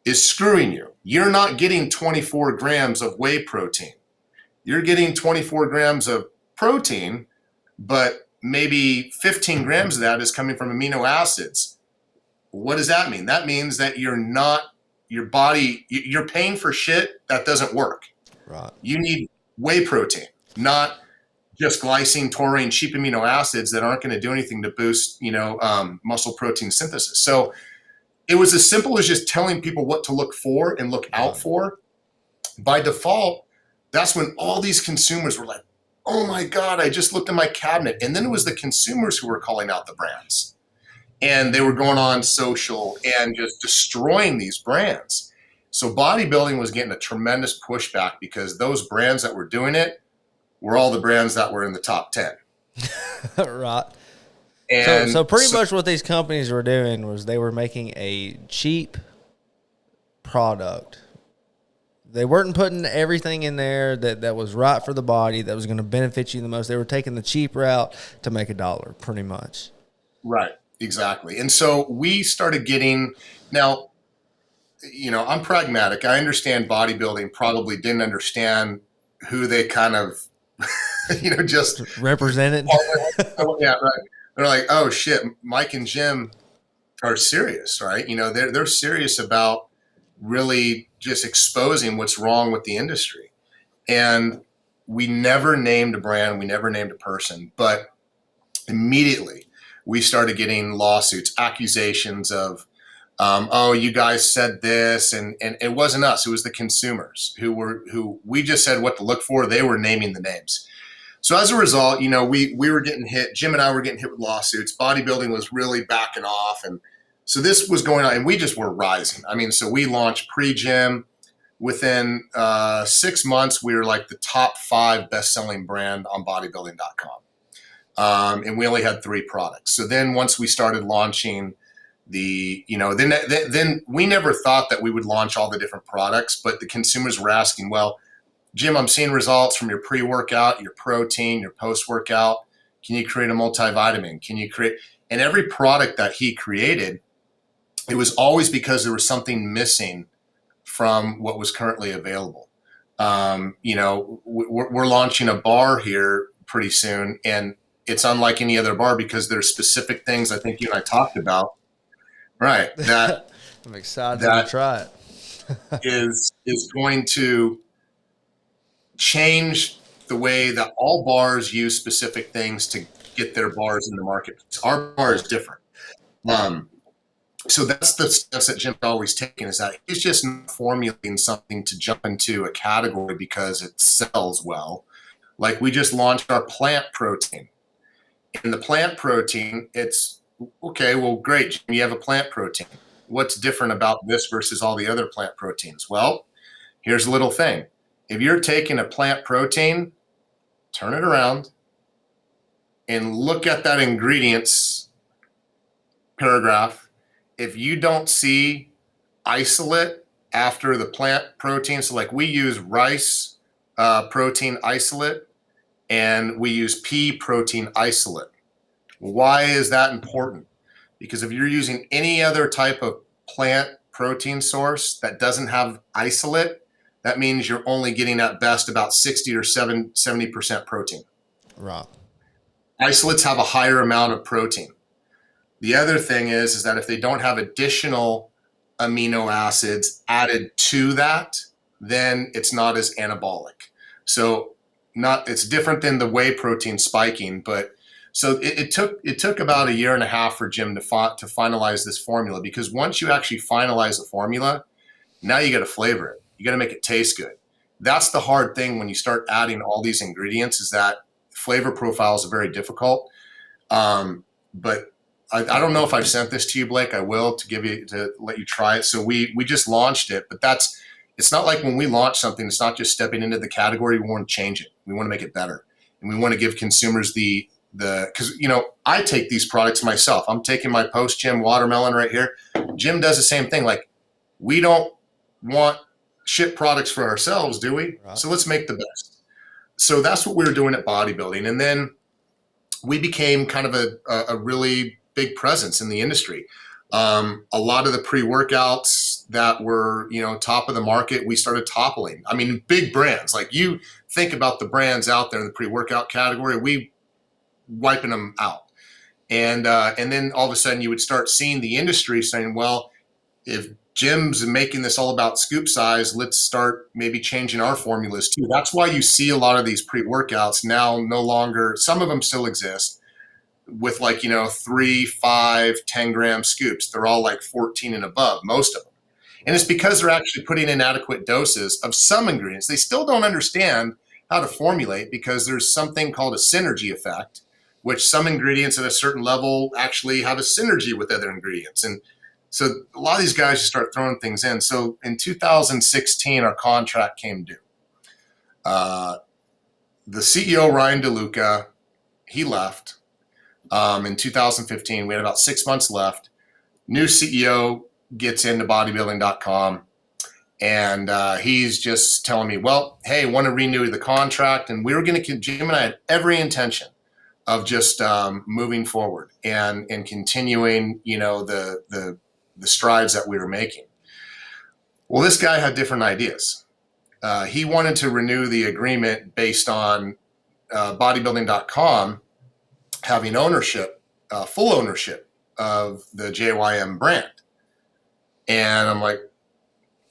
is screwing you. You're not getting 24 grams of whey protein. You're getting 24 grams of protein, but maybe 15 grams of that is coming from amino acids. What does that mean? That means that your body, you're paying for shit that doesn't work. Right. You need whey protein, not just glycine, taurine, cheap amino acids that aren't going to do anything to boost, muscle protein synthesis. So it was as simple as just telling people what to look for and look out for. By default, that's when all these consumers were like, oh my God, I just looked in my cabinet. And then it was the consumers who were calling out the brands. And they were going on social and just destroying these brands. So bodybuilding was getting a tremendous pushback because those brands that were doing it were all the brands that were in the top 10. Right. And so pretty much what these companies were doing was they were making a cheap product. They weren't putting everything in there that was right for the body, that was going to benefit you the most. They were taking the cheap route to make $1, pretty much. Right, exactly. And so we started getting, now, I'm pragmatic. I understand bodybuilding probably didn't understand who they kind of, just represented. Yeah, right. They're like, oh shit, Mike and Jim are serious, right? They're serious about really just exposing what's wrong with the industry. And we never named a brand, we never named a person, but immediately we started getting lawsuits, accusations of, oh, you guys said this, and it wasn't us, it was the consumers who we just said what to look for. They were naming the names. So as a result, we were getting hit. Jim and I were getting hit with lawsuits. Bodybuilding was really backing off. And so this was going on, and we just were rising. I mean, so we launched pre-gym. Within 6 months, we were like the top 5 best-selling brand on bodybuilding.com. And we only had 3 products. So then once we started launching then we never thought that we would launch all the different products, but the consumers were asking, well, Jim, I'm seeing results from your pre-workout, your protein, your post-workout. Can you create a multivitamin? And every product that he created, it was always because there was something missing from what was currently available. We're launching a bar here pretty soon, and it's unlike any other bar because there's specific things I think you and I talked about. Right. That I'm excited to try it. is going to change the way that all bars use specific things to get their bars in the market. Our bar is different. So that's the stance that Jim's always taken, is that he's just not formulating something to jump into a category because it sells well. Like we just launched our plant protein. In the plant protein, it's okay, well, great, Jim, you have a plant protein. What's different about this versus all the other plant proteins? Well, here's a little thing. If you're taking a plant protein, turn it around and look at that ingredients paragraph. If you don't see isolate after the plant protein, so like we use rice protein isolate and we use pea protein isolate. Why is that important? Because if you're using any other type of plant protein source that doesn't have isolate, that means you're only getting at best about 60 or 70% protein. Right. Isolates have a higher amount of protein. The other thing is that if they don't have additional amino acids added to that, then it's not as anabolic. So it's different than the whey protein spiking, but so it took about 1.5 years for Jim to finalize this formula, because once you actually finalize the formula, now you got to flavor it. You got to make it taste good. That's the hard thing when you start adding all these ingredients, is that flavor profiles are very difficult. but I don't know if I've sent this to you, Blake. I will to let you try it. So we just launched it, but it's not like when we launch something, it's not just stepping into the category. We want to change it. We want to make it better, and we want to give consumers because I take these products myself. I'm taking my post gym watermelon right here. Jim does the same thing. Like, we don't want shit products for ourselves, do we? Right. So let's make the best. So that's what we were doing at bodybuilding, and then we became kind of a really big presence in the industry. A lot of the pre-workouts that were, top of the market, we started toppling. I mean, big brands. Like, you think about the brands out there in the pre-workout category, we wiping them out. And then all of a sudden you would start seeing the industry saying, well, if Jim's making this all about scoop size, let's start maybe changing our formulas too. That's why you see a lot of these pre-workouts now no longer, some of them still exist, with 3, 5, 10-gram scoops. They're all like 14 and above, most of them. And it's because they're actually putting in adequate doses of some ingredients. They still don't understand how to formulate, because there's something called a synergy effect, which some ingredients at a certain level actually have a synergy with other ingredients. And so a lot of these guys just start throwing things in. So in 2016, our contract came due. The CEO, Ryan DeLuca, he left. In 2015, we had about 6 months left. New CEO gets into bodybuilding.com, and he's just telling me, well, hey, want to renew the contract. And we were going to, Jim and I had every intention of just moving forward and continuing, the strides that we were making. Well, this guy had different ideas. He wanted to renew the agreement based on bodybuilding.com having ownership, full ownership of the JYM brand. And I'm like,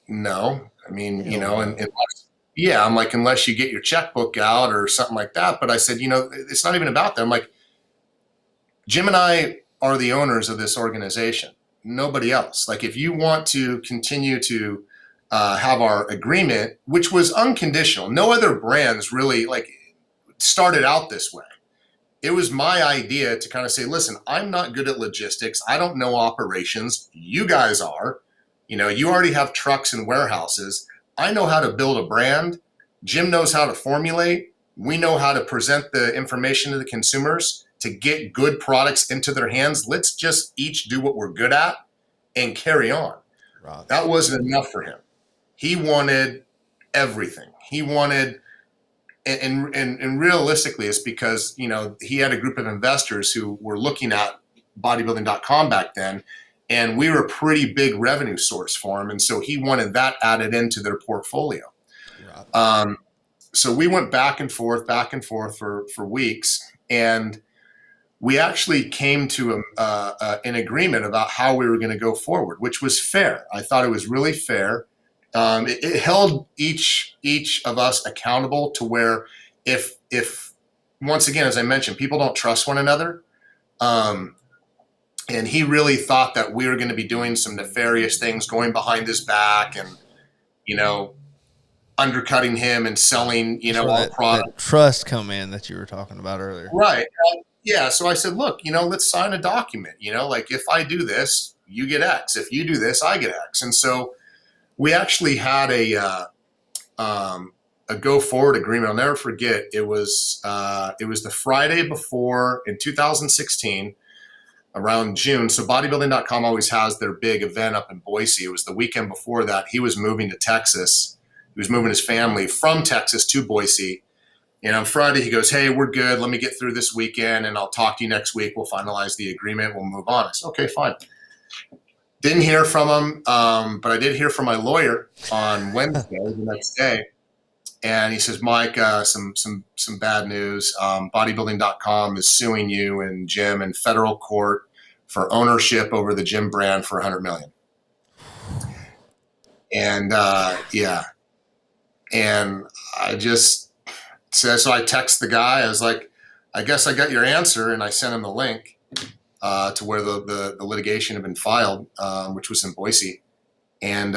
no, I mean, I'm like, unless you get your checkbook out or something like that. But I said, it's not even about that. I'm like, Jim and I are the owners of this organization, nobody else. Like, if you want to continue to have our agreement, which was unconditional, no other brands really started out this way. It was my idea to kind of say, listen, I'm not good at logistics. I don't know operations. You guys are. You already have trucks and warehouses. I know how to build a brand. Jim knows how to formulate. We know how to present the information to the consumers to get good products into their hands. Let's just each do what we're good at and carry on. Right. That wasn't enough for him. He wanted everything. He wanted... And realistically, it's because, he had a group of investors who were looking at bodybuilding.com back then, and we were a pretty big revenue source for him. And so he wanted that added into their portfolio. Right. So we went back and forth for weeks. And we actually came to an agreement about how we were going to go forward, which was fair. I thought it was really fair. It held each of us accountable to where if once again, as I mentioned, people don't trust one another. And he really thought that we were going to be doing some nefarious things, going behind his back and, undercutting him and selling, our product. That trust come in that you were talking about earlier. Right. Yeah. So I said, look, let's sign a document, if I do this, you get X. If you do this, I get X. And so we actually had a go forward agreement. I'll never forget. It was the Friday before in 2016, around June. So bodybuilding.com always has their big event up in Boise. It was the weekend before that. He was moving to Texas. He was moving his family from Texas to Boise. And on Friday, he goes, hey, we're good. Let me get through this weekend, and I'll talk to you next week. We'll finalize the agreement. We'll move on. I said, okay, fine. Didn't hear from him, but I did hear from my lawyer on Wednesday, the next day. And he says, Mike, some bad news. Bodybuilding.com is suing you and Jim in federal court for ownership over the Jim brand for $100 million. And yeah. And I just said, so I text the guy. I was like, I guess I got your answer. And I sent him the link to where the litigation had been filed, which was in Boise. And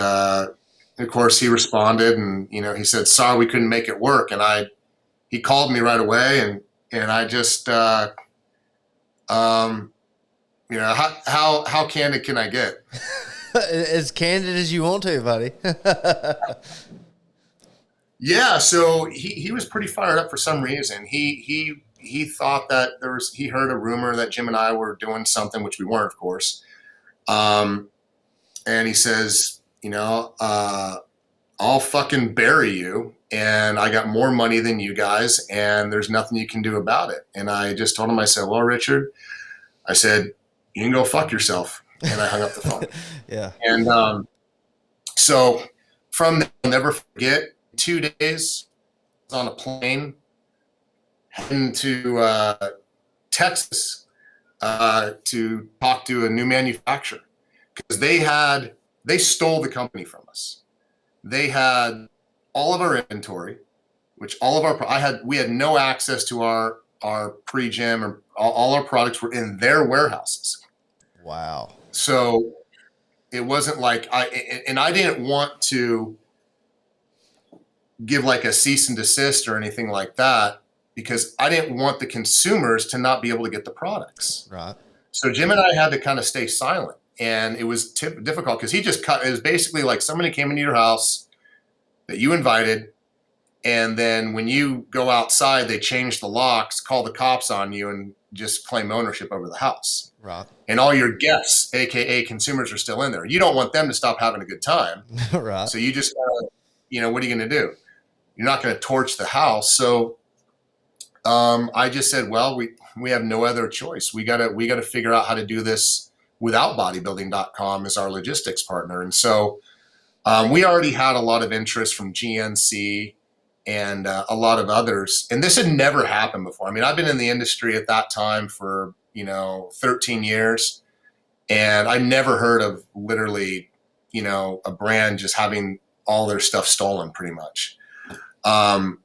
of course, he responded, and he said, "Sorry, we couldn't make it work." And he called me right away, and I just You know, how candid can I get? As candid as you want to, buddy. Yeah, so he was pretty fired up for some reason. He thought that he heard a rumor that Jim and I were doing something, which we weren't, of course. And he says, I'll fucking bury you, and I got more money than you guys, and there's nothing you can do about it. And I just told him, I said, well, Richard, I said, you can go fuck yourself. And I hung up the phone. Yeah. And so from there, I'll never forget, 2 days on a plane heading to Texas to talk to a new manufacturer, because they stole the company from us. They had all of our inventory, which we had no access to our pre-gym, or all our products were in their warehouses. Wow. So it wasn't like I didn't want to give like a cease and desist or anything like that, because I didn't want the consumers to not be able to get the products. Right. So Jim and I had to kind of stay silent, and it was difficult because it was basically like somebody came into your house that you invited, and then when you go outside, they change the locks, call the cops on you, and just claim ownership over the house. Right. And all your guests, AKA consumers, are still in there. You don't want them to stop having a good time. Right. So you just, what are you going to do? You're not going to torch the house. So I just said, well, we have no other choice. We got to figure out how to do this without bodybuilding.com as our logistics partner. And so we already had a lot of interest from GNC and a lot of others. And this had never happened before. I mean, I've been in the industry at that time for, 13 years. And I never heard of literally, a brand just having all their stuff stolen pretty much. And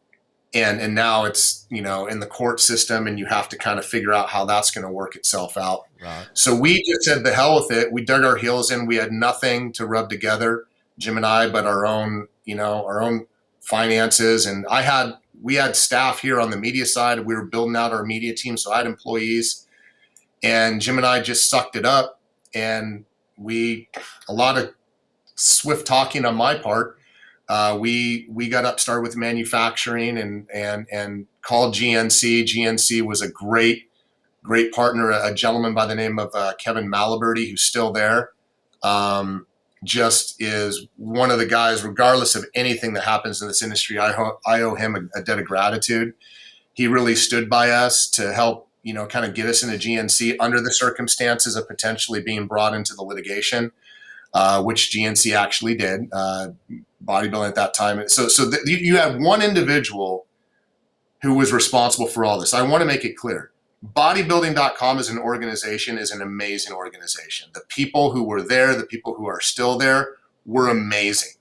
now it's, in the court system, and you have to kind of figure out how that's going to work itself out. Right. So we just said, the hell with it. We dug our heels in. We had nothing to rub together, Jim and I, but our own finances. And we had staff here on the media side. We were building out our media team. So I had employees, and Jim and I just sucked it up. And a lot of swift talking on my part. We got started with manufacturing and called GNC. GNC was a great partner, a gentleman by the name of Kevin Malaberty, who's still there. Just is one of the guys, regardless of anything that happens in this industry, I owe him a debt of gratitude. He really stood by us to help, kind of get us into GNC under the circumstances of potentially being brought into the litigation, which GNC actually did. Bodybuilding at that time. So you have one individual who was responsible for all this. I want to make it clear. Bodybuilding.com as an organization is an amazing organization. The people who were there, the people who are still there, were amazing.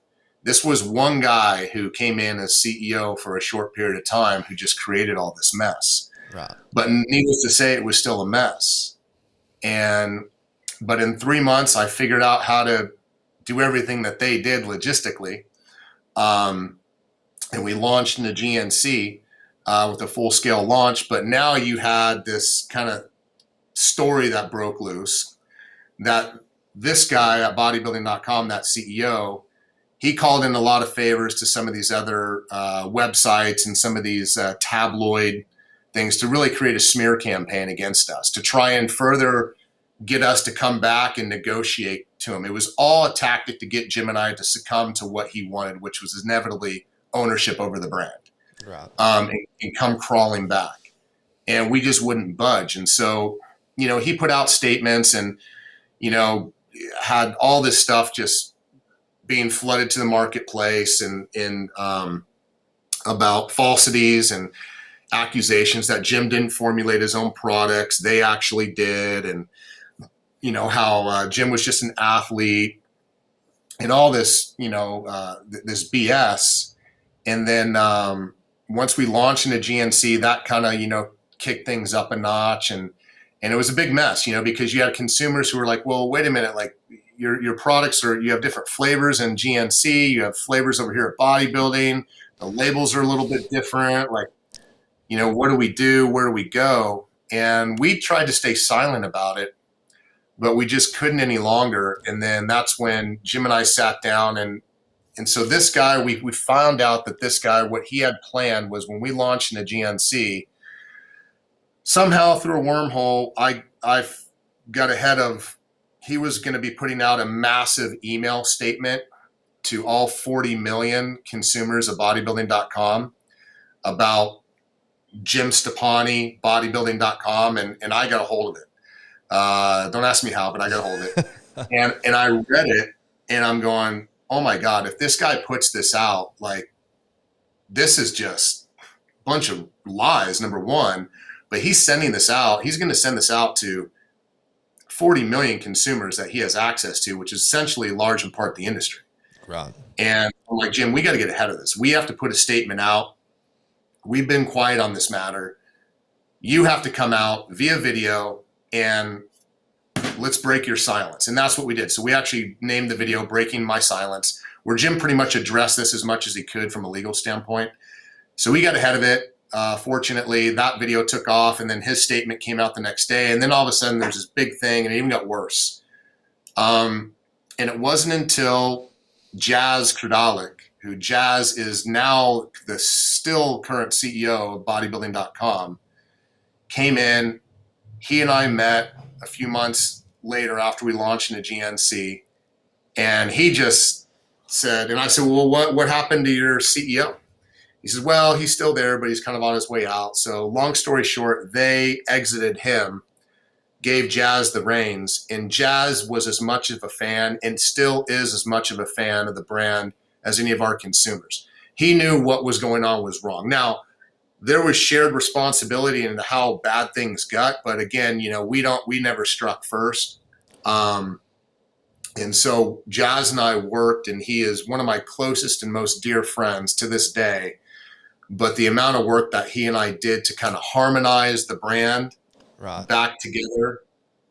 This was one guy who came in as CEO for a short period of time who just created all this mess. Right. But needless to say, it was still a mess. But in 3 months, I figured out how to do everything that they did logistically. And we launched into GNC with a full-scale launch. But now you had this kind of story that broke loose, that this guy at bodybuilding.com, that CEO, he called in a lot of favors to some of these other websites and some of these tabloid things to really create a smear campaign against us, to try and further get us to come back and negotiate to him. It was all a tactic to get Jim and I to succumb to what he wanted, which was inevitably ownership over the brand. Right. And come crawling back. And we just wouldn't budge. And so, he put out statements and, had all this stuff just being flooded to the marketplace and about falsities and accusations that Jim didn't formulate his own products. They actually did. And, how Jim was just an athlete and all this, this BS. And then once we launched into GNC, that kind of, kicked things up a notch. And it was a big mess, because you had consumers who were like, well, wait a minute, like your products you have different flavors in GNC, you have flavors over here at bodybuilding, the labels are a little bit different. Like, what do we do? Where do we go? And we tried to stay silent about it. but we just couldn't any longer. And then that's when Jim and I sat down, and so this guy, we found out that this guy, what he had planned was when we launched in a GNC, somehow through a wormhole, I got ahead of, he was going to be putting out a massive email statement to all 40 million consumers of bodybuilding.com about Jim Stepani, bodybuilding.com, and I got a hold of it. Don't ask me how, but I got a hold of it. and I read it, and I'm going, oh my God, if this guy puts this out, like, this is just a bunch of lies, number one. But he's sending this out. He's going to send this out to 40 million consumers that he has access to, which is essentially large in part the industry. Right. And I'm like, Jim, we got to get ahead of this. We have to put a statement out. We've been quiet on this matter. You have to come out via video and let's break your silence. And that's what we did. So we actually named the video Breaking My Silence, where Jim pretty much addressed this as much as he could from a legal standpoint. So we got ahead of it. Fortunately, that video took off, and then his statement came out the next day. And then all of a sudden there's this big thing, and it even got worse. And it wasn't until Jazz Kradalik, who Jazz is now the still current CEO of bodybuilding.com, came in. He and I met a few months later after we launched in a GNC, and he just said, and I said, well, what happened to your CEO? He says, well, he's still there, but he's kind of on his way out. So long story short, they exited him, gave Jazz the reins, and Jazz was as much of a fan and still is as much of a fan of the brand as any of our consumers. He knew what was going on was wrong. Now, there was shared responsibility into how bad things got, but again, we never struck first. And so Jazz and I worked, and he is one of my closest and most dear friends to this day. But the amount of work that he and I did to kind of harmonize the brand back together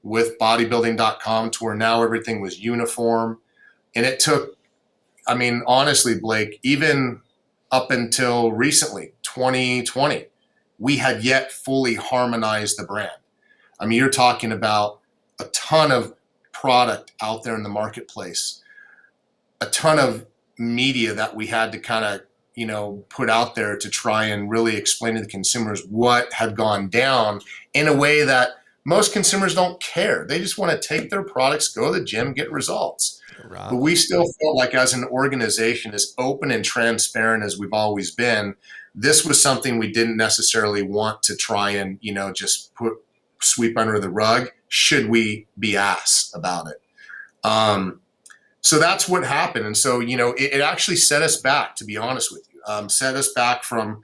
with bodybuilding.com to where now everything was uniform. And it took, I mean, honestly, Blake, even up until recently, 2020, we had yet fully harmonized the brand. I mean, you're talking about a ton of product out there in the marketplace, a ton of media that we had to kind of, put out there to try and really explain to the consumers what had gone down in a way that most consumers don't care. They just want to take their products, go to the gym, get results. Right. But we still felt like as an organization, as open and transparent as we've always been, this was something we didn't necessarily want to try and, just sweep under the rug should we be asked about it. So that's what happened. And so, it actually set us back, to be honest with you, set us back from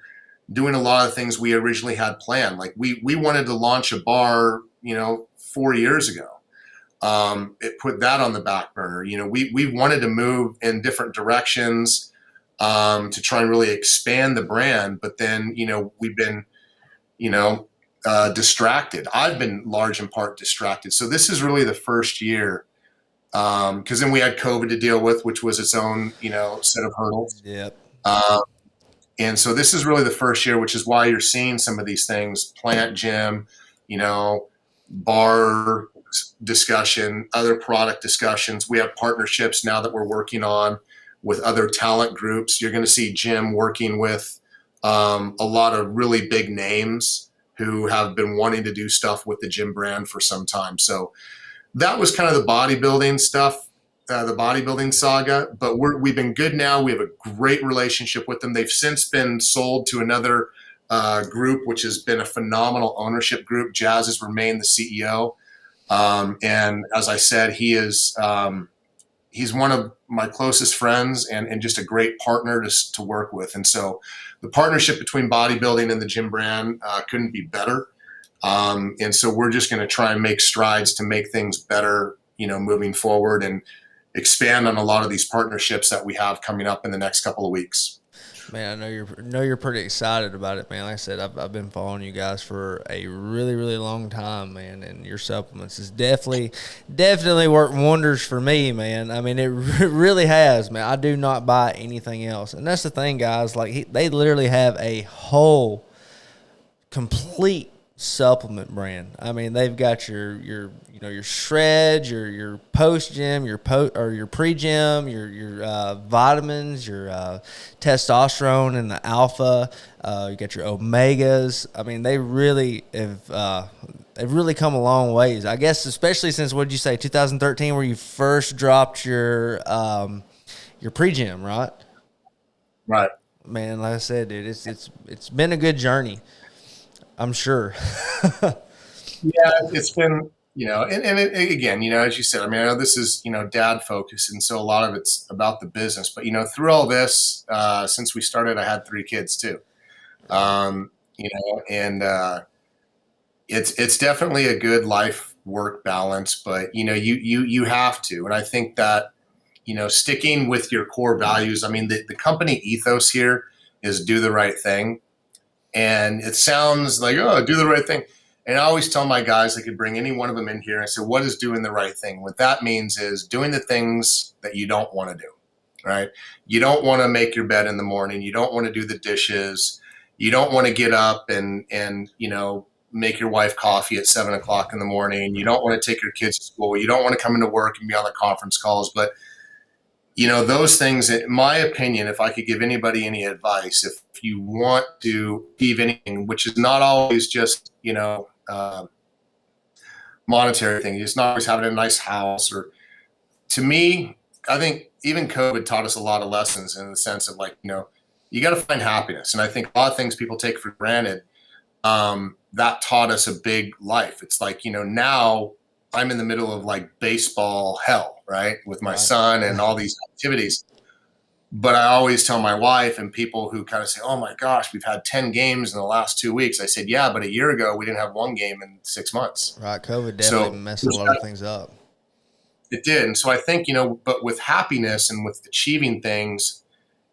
doing a lot of things we originally had planned. Like we wanted to launch a bar, 4 years ago. It put that on the back burner. We wanted to move in different directions to try and really expand the brand. But then, we've been, distracted. I've been large in part distracted. So this is really the first year, because then we had COVID to deal with, which was its own, set of hurdles. Yep. And so this is really the first year, which is why you're seeing some of these things, plant gym, bar discussion, other product discussions. We have partnerships now that we're working on with other talent groups. You're going to see Jim working with a lot of really big names who have been wanting to do stuff with the gym brand for some time. So that was kind of the bodybuilding stuff, the bodybuilding saga, but we've been good now. We have a great relationship with them. They've since been sold to another group, which has been a phenomenal ownership group. Jazz has remained the CEO. And as I said, he's one of my closest friends and just a great partner to work with. And so the partnership between bodybuilding and the gym brand couldn't be better. And so we're just going to try and make strides to make things better, moving forward and expand on a lot of these partnerships that we have coming up in the next couple of weeks. Man, I know you're pretty excited about it, man. Like I said, I've been following you guys for a really, really long time, man, and your supplements has definitely worked wonders for me, man. I mean, it really has, man. I do not buy anything else, and that's the thing, guys. Like they literally have a whole complete supplement brand. I mean, they've got your your shreds, your post gym, your pre gym, your vitamins, your testosterone and the alpha. You got your omegas. I mean, they really have. They've really come a long ways. I guess, especially since, what did you say, 2013, where you first dropped your pre gym, right? Right. Man, like I said, dude, it's been a good journey, I'm sure. Yeah, it's been, again, as you said, I mean, I know this is, dad focused. And so a lot of it's about the business, but, through all this, since we started, I had 3 kids too. And it's definitely a good life work balance, but, you have to. And I think that, sticking with your core values, I mean, the company ethos here is do the right thing. And it sounds like, oh, do the right thing. And I always tell my guys, I could bring any one of them in here. And I said, what is doing the right thing? What that means is doing the things that you don't want to do, right? You don't want to make your bed in the morning. You don't want to do the dishes. You don't want to get up and make your wife coffee at 7 o'clock in the morning. You don't want to take your kids to school. You don't want to come into work and be on the conference calls. But, those things, in my opinion, if I could give anybody any advice, if you want to achieve anything, which is not always just, monetary thing. It's not always having a nice house, or, to me, I think even COVID taught us a lot of lessons in the sense of, like, you got to find happiness. And I think a lot of things people take for granted, that taught us a big life. It's like, now I'm in the middle of like baseball hell, right? With my son and all these activities. But I always tell my wife and people who kind of say, oh my gosh, we've had 10 games in the last 2 weeks. I said, yeah, but a year ago we didn't have 1 game in 6 months. Right. COVID definitely messed a lot of things up. It did. And so I think, but with happiness and with achieving things,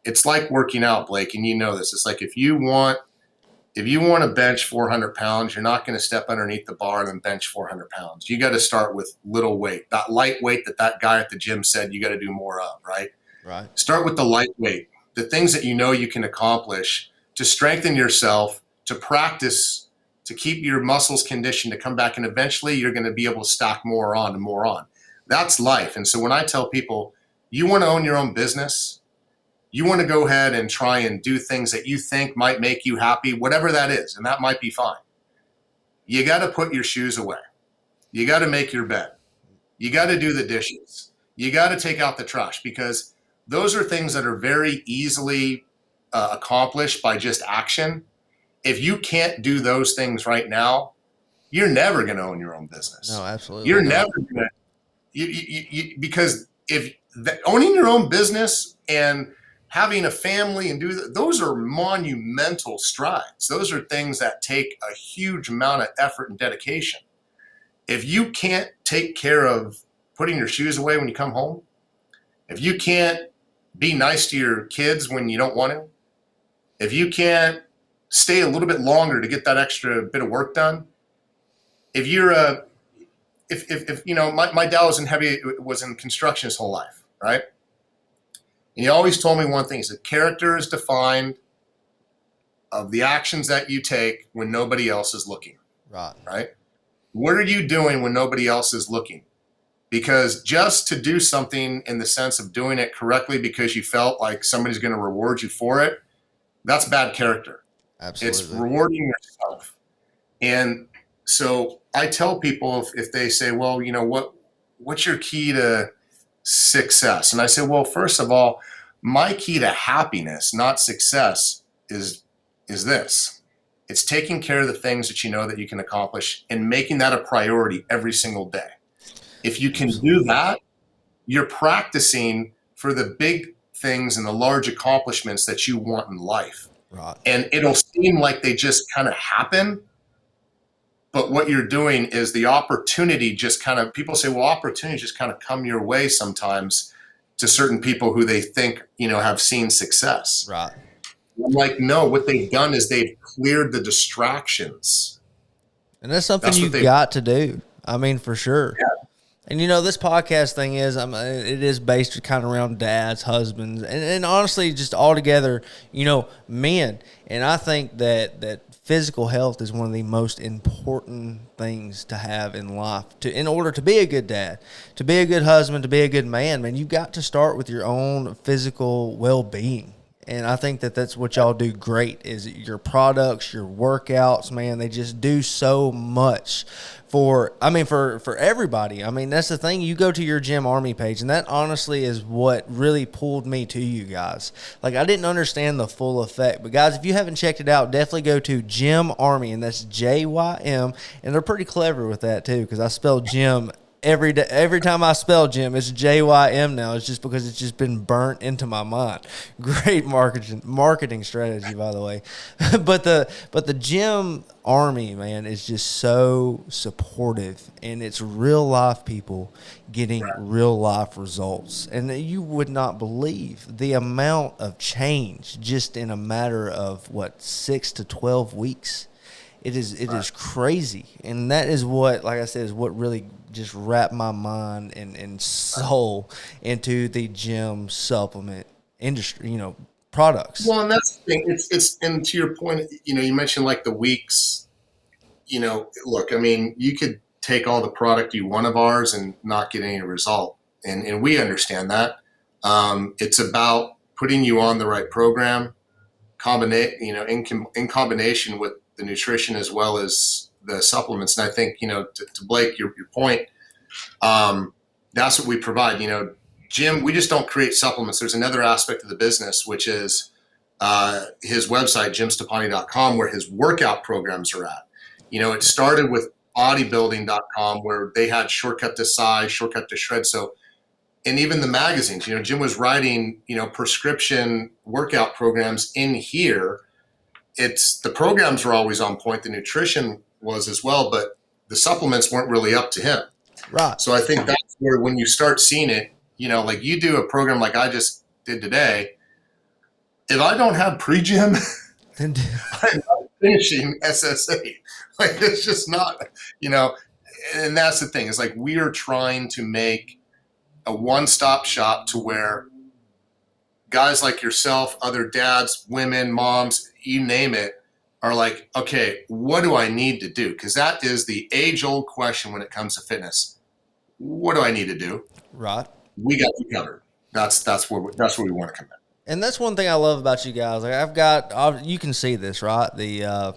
it's like working out, Blake, and this. It's like if you want to bench 400 pounds, you're not going to step underneath the bar and then bench 400 pounds. You got to start with little weight, that light weight that guy at the gym said you got to do more of, right? Right. Start with the lightweight, the things that you can accomplish to strengthen yourself, to practice, to keep your muscles conditioned to come back. And eventually you're going to be able to stack more on and more on. That's life. And so when I tell people, you want to own your own business, you want to go ahead and try and do things that you think might make you happy, whatever that is, and that might be fine. You got to put your shoes away. You got to make your bed. You got to do the dishes. You got to take out the trash, because those are things that are very easily accomplished by just action. If you can't do those things right now, you're never going to own your own business. No, absolutely. You're never going to, because owning your own business and having a family and those are monumental strides. Those are things that take a huge amount of effort and dedication. If you can't take care of putting your shoes away when you come home, if you can't be nice to your kids when you don't want to, if you can't stay a little bit longer to get that extra bit of work done, if you're my dad was in construction his whole life, right? And he always told me one thing. He said, character is defined of the actions that you take when nobody else is looking. Right? What are you doing when nobody else is looking? Because just to do something in the sense of doing it correctly because you felt like somebody's going to reward you for it, that's bad character. Absolutely. It's rewarding yourself. And so I tell people, if they say, well, what's your key to success? And I say, well, first of all, my key to happiness, not success, is this. It's taking care of the things that you know that you can accomplish and making that a priority every single day. If you can do that, you're practicing for the big things and the large accomplishments that you want in life. Right. And it'll seem like they just kind of happen. But what you're doing is the opportunity people say, well, opportunities just kind of come your way sometimes to certain people who they think, have seen success. Right. I'm like, no, what they've done is they've cleared the distractions. And that's something you've got to do. I mean, for sure. Yeah. And this podcast thing is, it is based kind of around dads, husbands, and honestly, just all together, men. And I think that physical health is one of the most important things to have in life. In order to be a good dad, to be a good husband, to be a good man, man, you got to start with your own physical well-being. And I think that that's what y'all do great is your products, your workouts, man. They just do so much for everybody. I mean, that's the thing. You go to your Gym Army page, and that honestly is what really pulled me to you guys. Like, I didn't understand the full effect. But, guys, if you haven't checked it out, definitely go to Gym Army, and that's JYM. And they're pretty clever with that, too, because I spelled gym every day. Every time I spell gym, it's JYM now. It's just because it's just been burnt into my mind. Great marketing strategy, by the way. but the Gym Army, man, is just so supportive, and it's real life people getting real life results. And you would not believe the amount of change just in a matter of 6 to 12 weeks. It is crazy, and that is what, like I said, is what really just wrapped my mind and soul into the gym supplement industry, products. Well, and that's the thing. It's and to your point, you mentioned like the weeks. Look, I mean, you could take all the product you want of ours and not get any result, and we understand that. It's about putting you on the right program, in combination with the nutrition as well as the supplements. And I think, to Blake, your point, that's what we provide. Jim, we just don't create supplements. There's another aspect of the business, which is his website, jimstepani.com, where his workout programs are at. It started with bodybuilding.com, where they had Shortcut to Size, Shortcut to Shred. So, and even the magazines, Jim was writing, prescription workout programs in here. The programs were always on point. The nutrition was as well, but the supplements weren't really up to him. Right. So I think that's where, when you start seeing it, like you do a program like I just did today, if I don't have pre-gym, I'm not finishing SSA. Like, it's just not, and that's the thing. It's like, we are trying to make a one-stop shop to where guys like yourself, other dads, women, moms, you name it, are like, okay, what do I need to do? Because that is the age-old question when it comes to fitness. What do I need to do? Right. We got you covered. That's where we want to come in. And that's one thing I love about you guys. Like, you can see this, right? The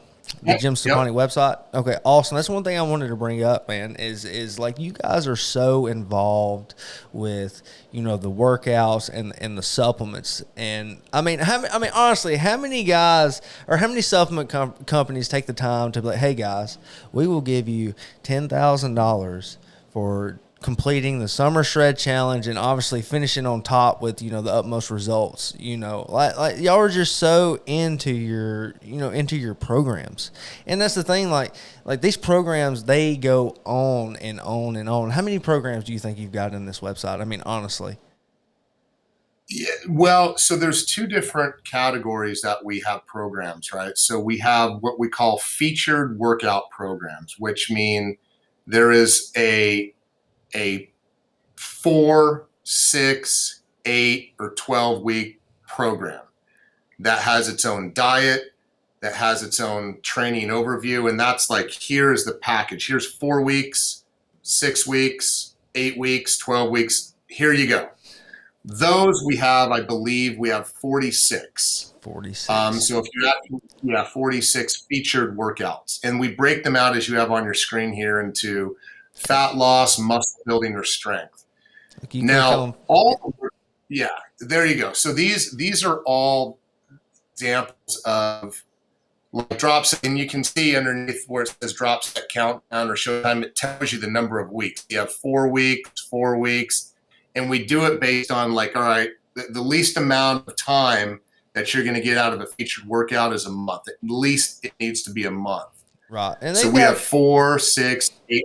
Jim Stepani website. Okay, awesome. That's one thing I wanted to bring up, man, is like, you guys are so involved with, the workouts and the supplements. And I mean, honestly, how many guys or how many supplement companies take the time to be like, hey guys, we will give you $10,000 for completing the Summer Shred Challenge and obviously finishing on top with, the utmost results. Like y'all are just so into your programs. And that's the thing, like these programs, they go on and on and on. How many programs do you think you've got in this website? I mean, honestly. Yeah, well, so there's two different categories that we have programs, right? So we have what we call featured workout programs, which mean there is a 4, 6, 8, or 12-week program that has its own diet, that has its own training overview. And that's like, here's the package. Here's 4 weeks, 6 weeks, 8 weeks, 12 weeks. Here you go. Those we have, I believe we have 46. 46. So if you have 46 featured workouts, and we break them out, as you have on your screen here, into fat loss, muscle building, or strength. Now, there you go. So these are all examples of like drops, and you can see underneath where it says drop set countdown or show time, it tells you the number of weeks. You have 4 weeks, and we do it based on like, all right, the least amount of time that you're going to get out of a featured workout is a month. At least it needs to be a month. Right. And so we have 4, 6, 8.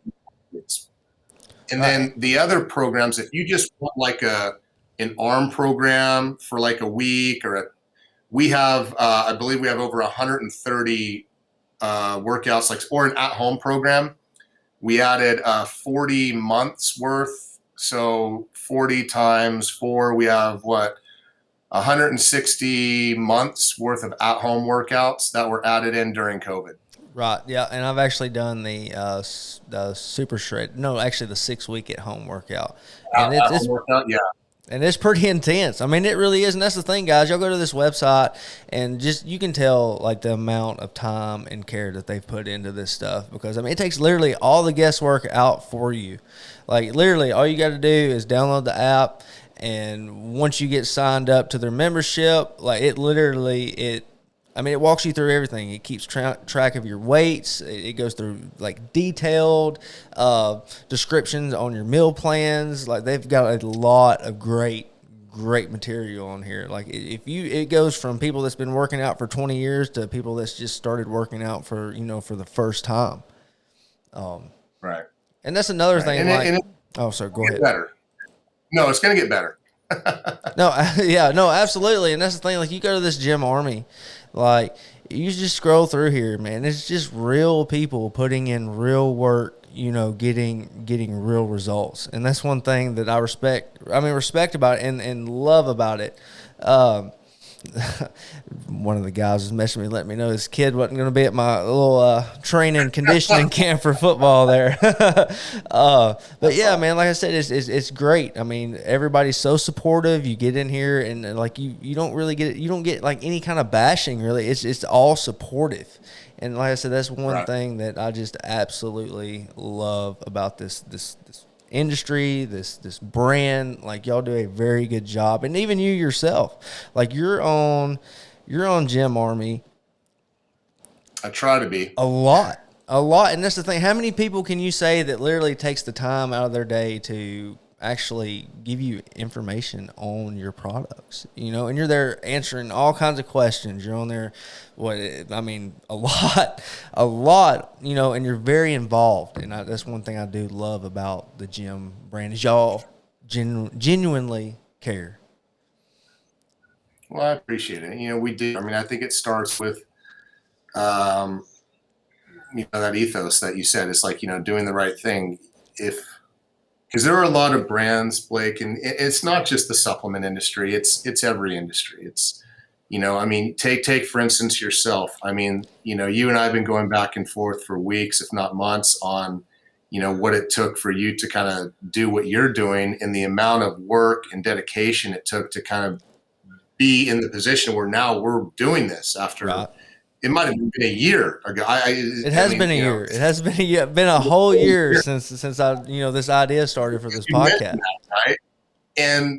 And then the other programs, if you just want like an arm program for like a week, we have, I believe we have over 130 workouts, or an at-home program we added 40 months worth. So 40 times 4, we have 160 months worth of at-home workouts that were added in during COVID. Right. Yeah. And I've actually done the super shred. No, actually the 6-week at home workout. And it's workout, yeah. And it's pretty intense. I mean, it really is. And that's the thing, guys. Y'all go to this website and just, you can tell like the amount of time and care that they've put into this stuff, because I mean, it takes literally all the guesswork out for you. Like literally all you got to do is download the app. And once you get signed up to their membership, like it walks you through everything. It keeps track of your weights. It goes through like detailed descriptions on your meal plans. Like they've got a lot of great material on here. Like it goes from people that's been working out for 20 years to people that's just started working out for the first time. Right. And that's another thing. Go ahead. Better. No, it's going to get better. No, yeah, no, absolutely. And that's the thing. Like you go to this Gym Army, like you just scroll through here, man. It's just real people putting in real work, getting real results. And that's one thing that I respect about it and love about it. One of the guys was messaging me, letting me know his kid wasn't going to be at my little training conditioning camp for football there. But yeah, man, like I said, it's great. I mean, everybody's so supportive. You get in here and like you don't really you don't get like any kind of bashing really. It's all supportive. And like I said, that's one thing that I just absolutely love about this industry, this brand. Like y'all do a very good job, and even you yourself, like you're on Gym Army. I try to be a lot, and that's the thing. How many people can you say that literally takes the time out of their day to actually give you information on your products, and you're there answering all kinds of questions. You're on there, a lot, and you're very involved. And that's one thing I do love about the gym brand is y'all genuinely care. Well, I appreciate it. We do. I mean, I think it starts with, that ethos that you said. It's like, doing the right thing. Because there are a lot of brands, Blake, and it's not just the supplement industry. It's every industry. It's, take for instance yourself. I mean, you and I have been going back and forth for weeks, if not months, on, what it took for you to kind of do what you're doing and the amount of work and dedication it took to kind of be in the position where now we're doing this after. Right. It might have been a year ago. It has been a year. It has been a whole year since I this idea started for this podcast. Right.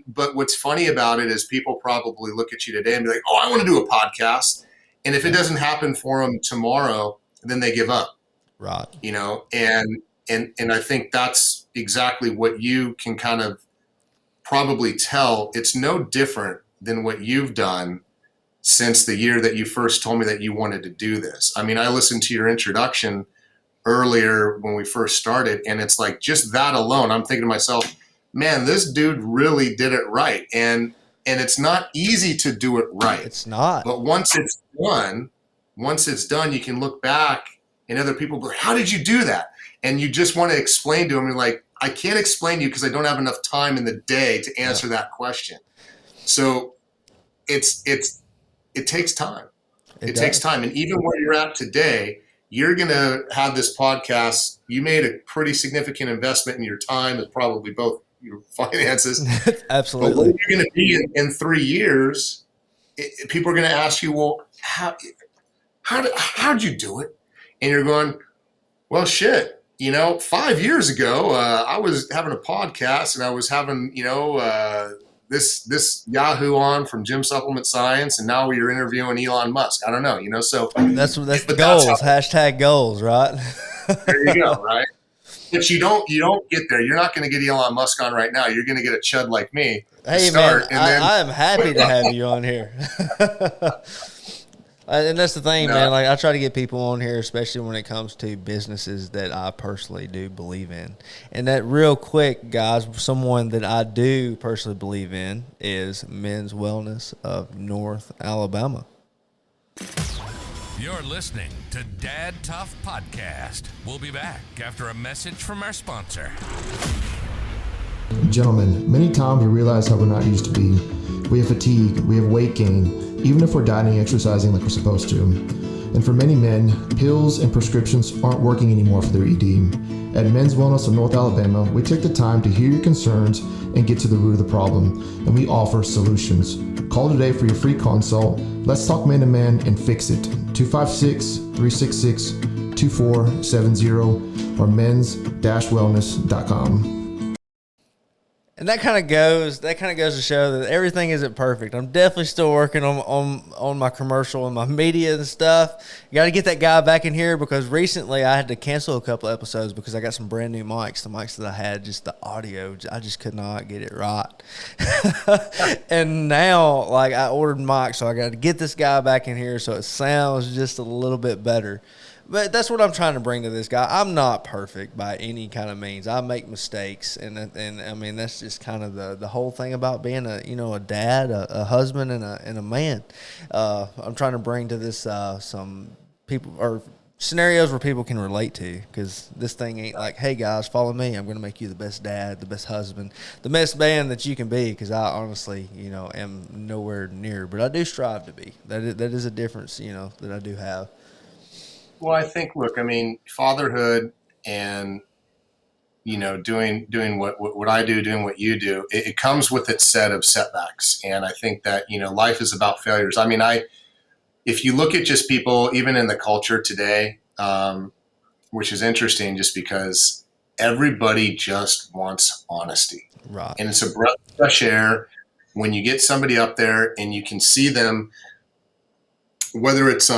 But what's funny about it is people probably look at you today and be like, "Oh, I want to do a podcast," and if it doesn't happen for them tomorrow, then they give up. Right. And I think that's exactly what you can kind of probably tell. It's no different than what you've done since the year that you first told me that you wanted to do this. I mean, I listened to your introduction earlier when we first started, and it's like just that alone, I'm thinking to myself, man, this dude really did it right. And it's not easy to do it right. It's not. But once it's done, you can look back and other people go, how did you do that? And you just want to explain to them, and like, I can't explain to you because I don't have enough time in the day to answer that question. So it takes time. It takes time. And even where you're at today, you're going to have this podcast. You made a pretty significant investment in your time and probably both your finances. Absolutely. But where you're going to be in 3 years, people are going to ask you, well, how'd you do it? And you're going, well, shit. 5 years ago, I was having a podcast and I was having, this Yahoo on from Gym Supplement Science, and now you're interviewing Elon Musk. I don't know, so that's the goals. Hashtag goals, right? There you go, right? But you don't get there. You're not going to get Elon Musk on right now. You're going to get a chud like me. Hey man, I am happy to have you on here. And that's the thing, man. Like I try to get people on here, especially when it comes to businesses that I personally do believe in. And that real quick, guys, someone that I do personally believe in is Men's Wellness of North Alabama. You're listening to Dad Tough Podcast. We'll be back after a message from our sponsor. Gentlemen, many times we realize how we're not used to be. We have fatigue, we have weight gain, even if we're dieting and exercising like we're supposed to. And for many men, pills and prescriptions aren't working anymore for their ED. At Men's Wellness of North Alabama, we take the time to hear your concerns and get to the root of the problem, and we offer solutions. Call today for your free consult. Let's talk man to man and fix it. 256-366-2470 or men's-wellness.com. And that kind of goes to show that everything isn't perfect. I'm definitely still working on my commercial and my media and stuff. You got to get that guy back in here, because recently I had to cancel a couple episodes because I got some brand new mics. The mics that I had, just the audio, I just could not get it right. And now, like, I ordered mics, so I got to get this guy back in here so it sounds just a little bit better. But that's what I'm trying to bring to this guy. I'm not perfect by any kind of means. I make mistakes, and I mean, that's just kind of the whole thing about being a dad, a husband, and a man. I'm trying to bring to this some people or scenarios where people can relate to, because this thing ain't like, hey guys, follow me. I'm going to make you the best dad, the best husband, the best man that you can be. Because I honestly, am nowhere near, but I do strive to be. That is a difference, that I do have. Well, I think, look, I mean, fatherhood and, doing what I do, doing what you do, it comes with its set of setbacks. And I think that, life is about failures. I mean, if you look at just people, even in the culture today, which is interesting just because everybody just wants honesty. Right. And it's a breath of fresh air when you get somebody up there and you can see them, whether it's,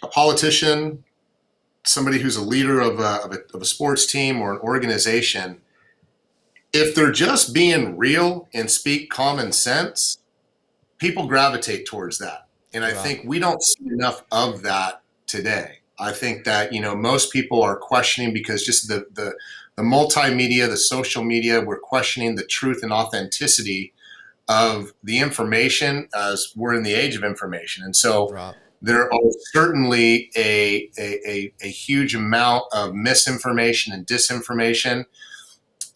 a politician, somebody who's a leader of a sports team or an organization, if they're just being real and speak common sense, people gravitate towards that. And I think we don't see enough of that today. I think that, most people are questioning, because just the multimedia, the social media, we're questioning the truth and authenticity of the information, as we're in the age of information. And so there are certainly a huge amount of misinformation and disinformation.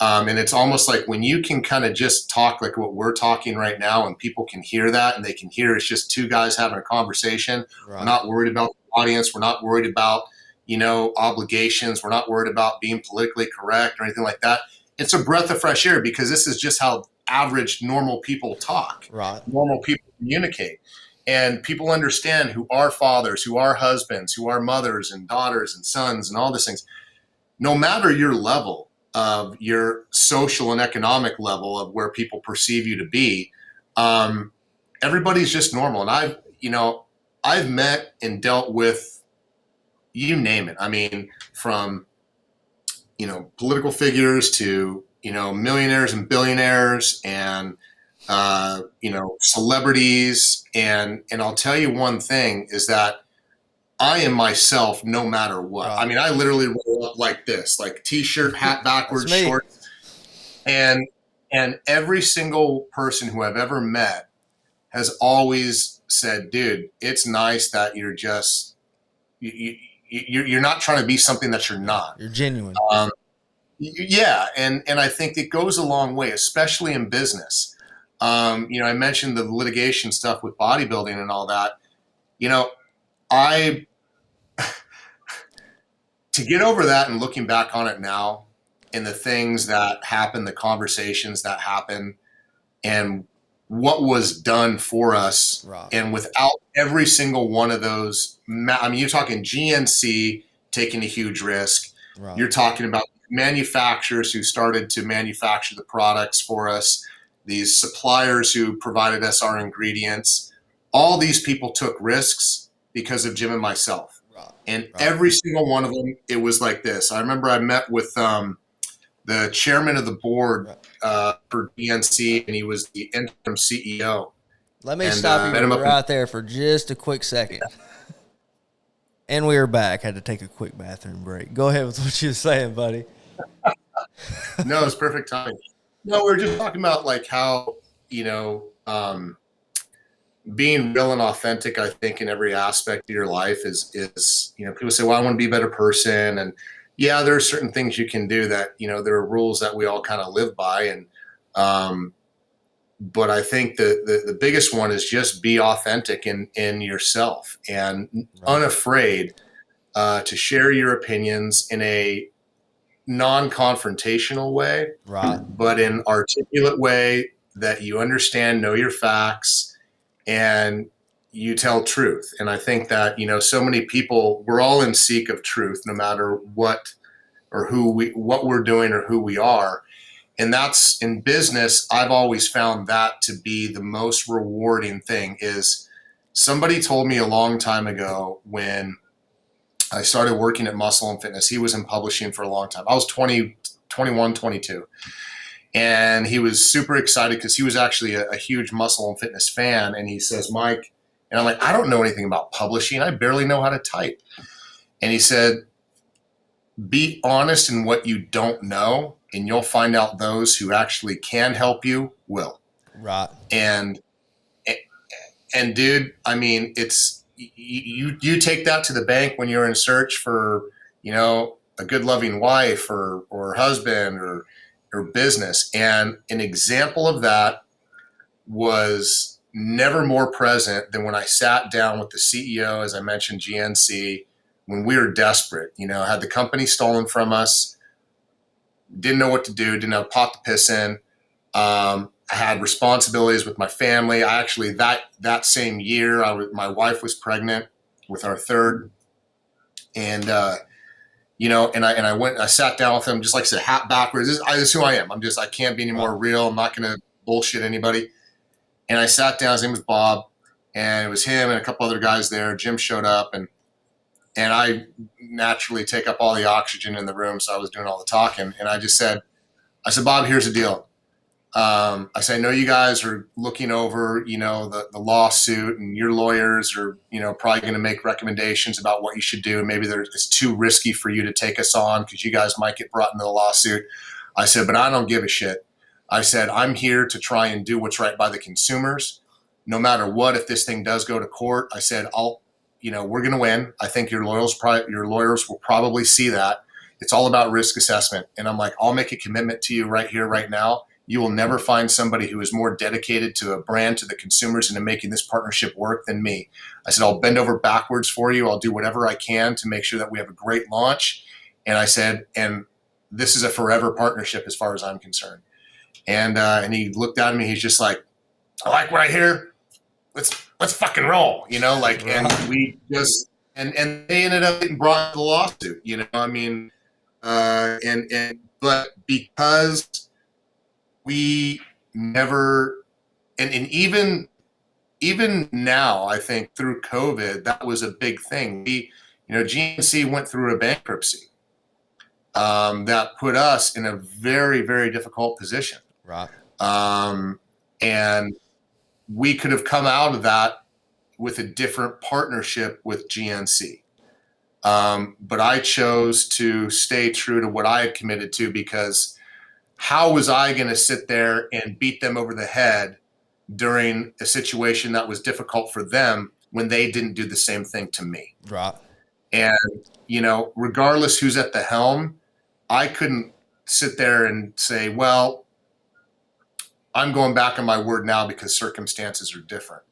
And it's almost like when you can kind of just talk like what we're talking right now, and people can hear that, and they can hear it's just two guys having a conversation. Right. We're not worried about the audience. We're not worried about, obligations. We're not worried about being politically correct or anything like that. It's a breath of fresh air, because this is just how average, normal people talk. Right. Normal people communicate. And people understand, who are fathers, who are husbands, who are mothers and daughters and sons and all these things. No matter your level of your social and economic level of where people perceive you to be, everybody's just normal. And I've met and dealt with, you name it. I mean, from, political figures to, millionaires and billionaires and, celebrities. And I'll tell you one thing is that I am myself no matter what. I mean, I literally roll up like this, like t-shirt, hat backwards, shorts. And every single person who I've ever met has always said, dude, it's nice that you're just, you're not trying to be something that you're not. You're genuine. Yeah. And I think it goes a long way, especially in business. I mentioned the litigation stuff with bodybuilding and all that. To get over that and looking back on it now, and the things that happen, the conversations that happen, and what was done for us, and without every single one of those, I mean, you're talking GNC taking a huge risk. You're talking about manufacturers who started to manufacture the products for us, these suppliers who provided us our ingredients. All these people took risks because of Jim and myself. And every single one of them, it was like this. I remember I met with the chairman of the board for GNC, and he was the interim CEO. Let me stop you right there for just a quick second. And we are back. Had to take a quick bathroom break. Go ahead with what you were saying, buddy. No, it's perfect timing. No, we were just talking about like how, being real and authentic, I think, in every aspect of your life is, people say, well, I want to be a better person. And yeah, there are certain things you can do that, there are rules that we all kind of live by. And, but I think the biggest one is just be authentic in yourself and unafraid to share your opinions in a non-confrontational way, but in articulate way that you understand, know your facts, and you tell truth. And I think that, so many people, we're all in seek of truth, no matter what or what we're doing or who we are. And that's in business. I've always found that to be the most rewarding thing. Is somebody told me a long time ago when I started working at Muscle and Fitness, he was in publishing for a long time. I was 20, 21, 22. And he was super excited because he was actually a huge Muscle and Fitness fan. And he says, Mike, and I'm like, I don't know anything about publishing. I barely know how to type. And he said, be honest in what you don't know, and you'll find out those who actually can help you will. Right. And dude, I mean, it's, you take that to the bank when you're in search for, a good loving wife or husband or business. And an example of that was never more present than when I sat down with the CEO, as I mentioned, GNC, when we were desperate, had the company stolen from us, didn't know what to do, didn't have a pot to piss in. I had responsibilities with my family. I actually, that same year, my wife was pregnant with our third. And, I sat down with him, just like I said, hat backwards. This is who I am. I can't be any more real. I'm not going to bullshit anybody. And I sat down, his name was Bob, and it was him and a couple other guys there. Jim showed up, and I naturally take up all the oxygen in the room. So I was doing all the talking, and I said, Bob, here's the deal. I said, I know you guys are looking over, the lawsuit, and your lawyers are, probably going to make recommendations about what you should do. And maybe it's too risky for you to take us on because you guys might get brought into the lawsuit. I said, but I don't give a shit. I said, I'm here to try and do what's right by the consumers. No matter what, if this thing does go to court, I said, we're going to win. I think your lawyers will probably see that. It's all about risk assessment. And I'm like, I'll make a commitment to you right here, right now. You will never find somebody who is more dedicated to a brand, to the consumers, and to making this partnership work than me. I said, I'll bend over backwards for you. I'll do whatever I can to make sure that we have a great launch. And I said, and this is a forever partnership as far as I'm concerned. And he looked at me. He's just like, I like what I hear. Let's fucking roll, and we just, and they ended up getting brought to the lawsuit, but because we never, and even now, I think through COVID, that was a big thing. GNC went through a bankruptcy that put us in a very, very difficult position. Right. And we could have come out of that with a different partnership with GNC. But I chose to stay true to what I had committed to, because how was I going to sit there and beat them over the head during a situation that was difficult for them when they didn't do the same thing to me? Right. And, regardless who's at the helm, I couldn't sit there and say, well, I'm going back on my word now because circumstances are different.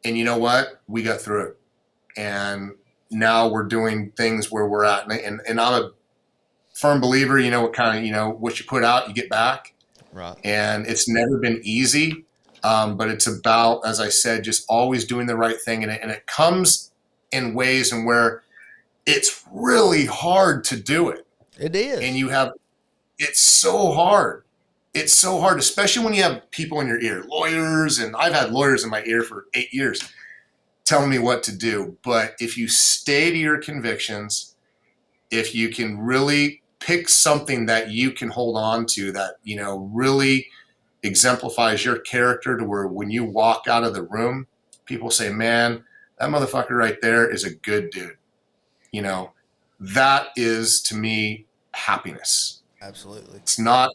And you know what? We got through it. And now we're doing things where we're at. And I'm a firm believer, what kind of, what you put out, you get back. Right. And it's never been easy. But it's about, as I said, just always doing the right thing. And it comes in ways and where it's really hard to do it. It is. And it's so hard. It's so hard, especially when you have people in your ear, lawyers, and I've had lawyers in my ear for 8 years telling me what to do. But if you stay to your convictions, if you can really pick something that you can hold on to that, really exemplifies your character, to where when you walk out of the room, people say, man, that motherfucker right there is a good dude. That is, to me, happiness. Absolutely. It's not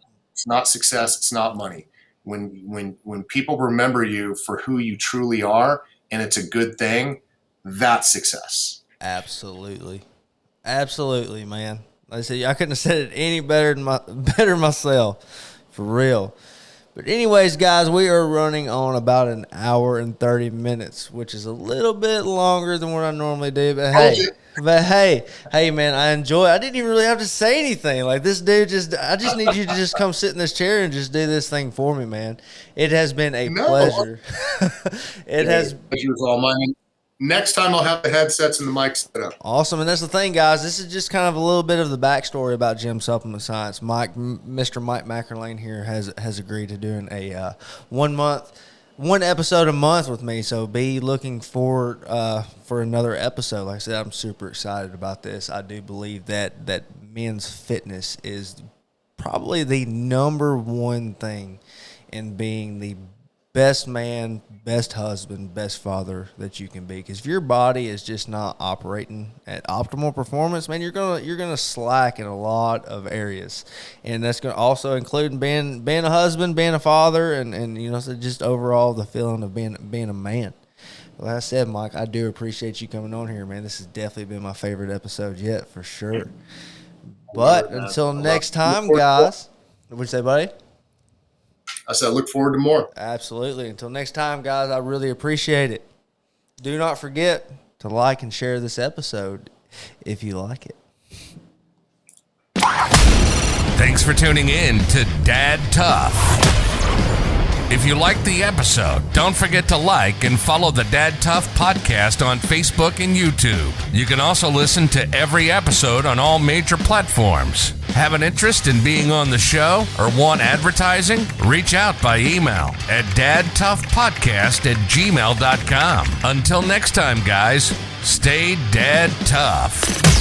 success. It's not money. when people remember you for who you truly are, and it's a good thing, that's success. Absolutely. Absolutely, man. Like I said, I couldn't have said it any better myself, for real. But anyways, guys, we are running on about an hour and 30 minutes, which is a little bit longer than what I normally do. But hey, man, I enjoy it. I didn't even really have to say anything. Like, this dude I just need you to just come sit in this chair and just do this thing for me, man. It has been a pleasure. Pleasure's all mine. Next time I'll have the headsets and the mic set up. Awesome. And that's the thing, guys. This is just kind of a little bit of the backstory about Gym Supplement Science. Mr. Mike McErlane here has agreed to doing a 1 episode a month with me. So be looking forward for another episode. Like I said, I'm super excited about this. I do believe that men's fitness is probably the number one thing in being the best man, best husband, best father that you can be. Because if your body is just not operating at optimal performance, man, you're gonna slack in a lot of areas, and that's gonna also include being a husband, being a father, and so just overall the feeling of being a man. Like I said, Mike, I do appreciate you coming on here, man. This has definitely been my favorite episode yet, for sure. But until next time, guys, what'd you say, buddy? I said, look forward to more. Absolutely. Until next time, guys, I really appreciate it. Do not forget to like and share this episode if you like it. Thanks for tuning in to Dad Tough. If you liked the episode, don't forget to like and follow the Dad Tough podcast on Facebook and YouTube. You can also listen to every episode on all major platforms. Have an interest in being on the show or want advertising? Reach out by email at dadtoughpodcast@gmail.com. Until next time, guys, stay Dad Tough.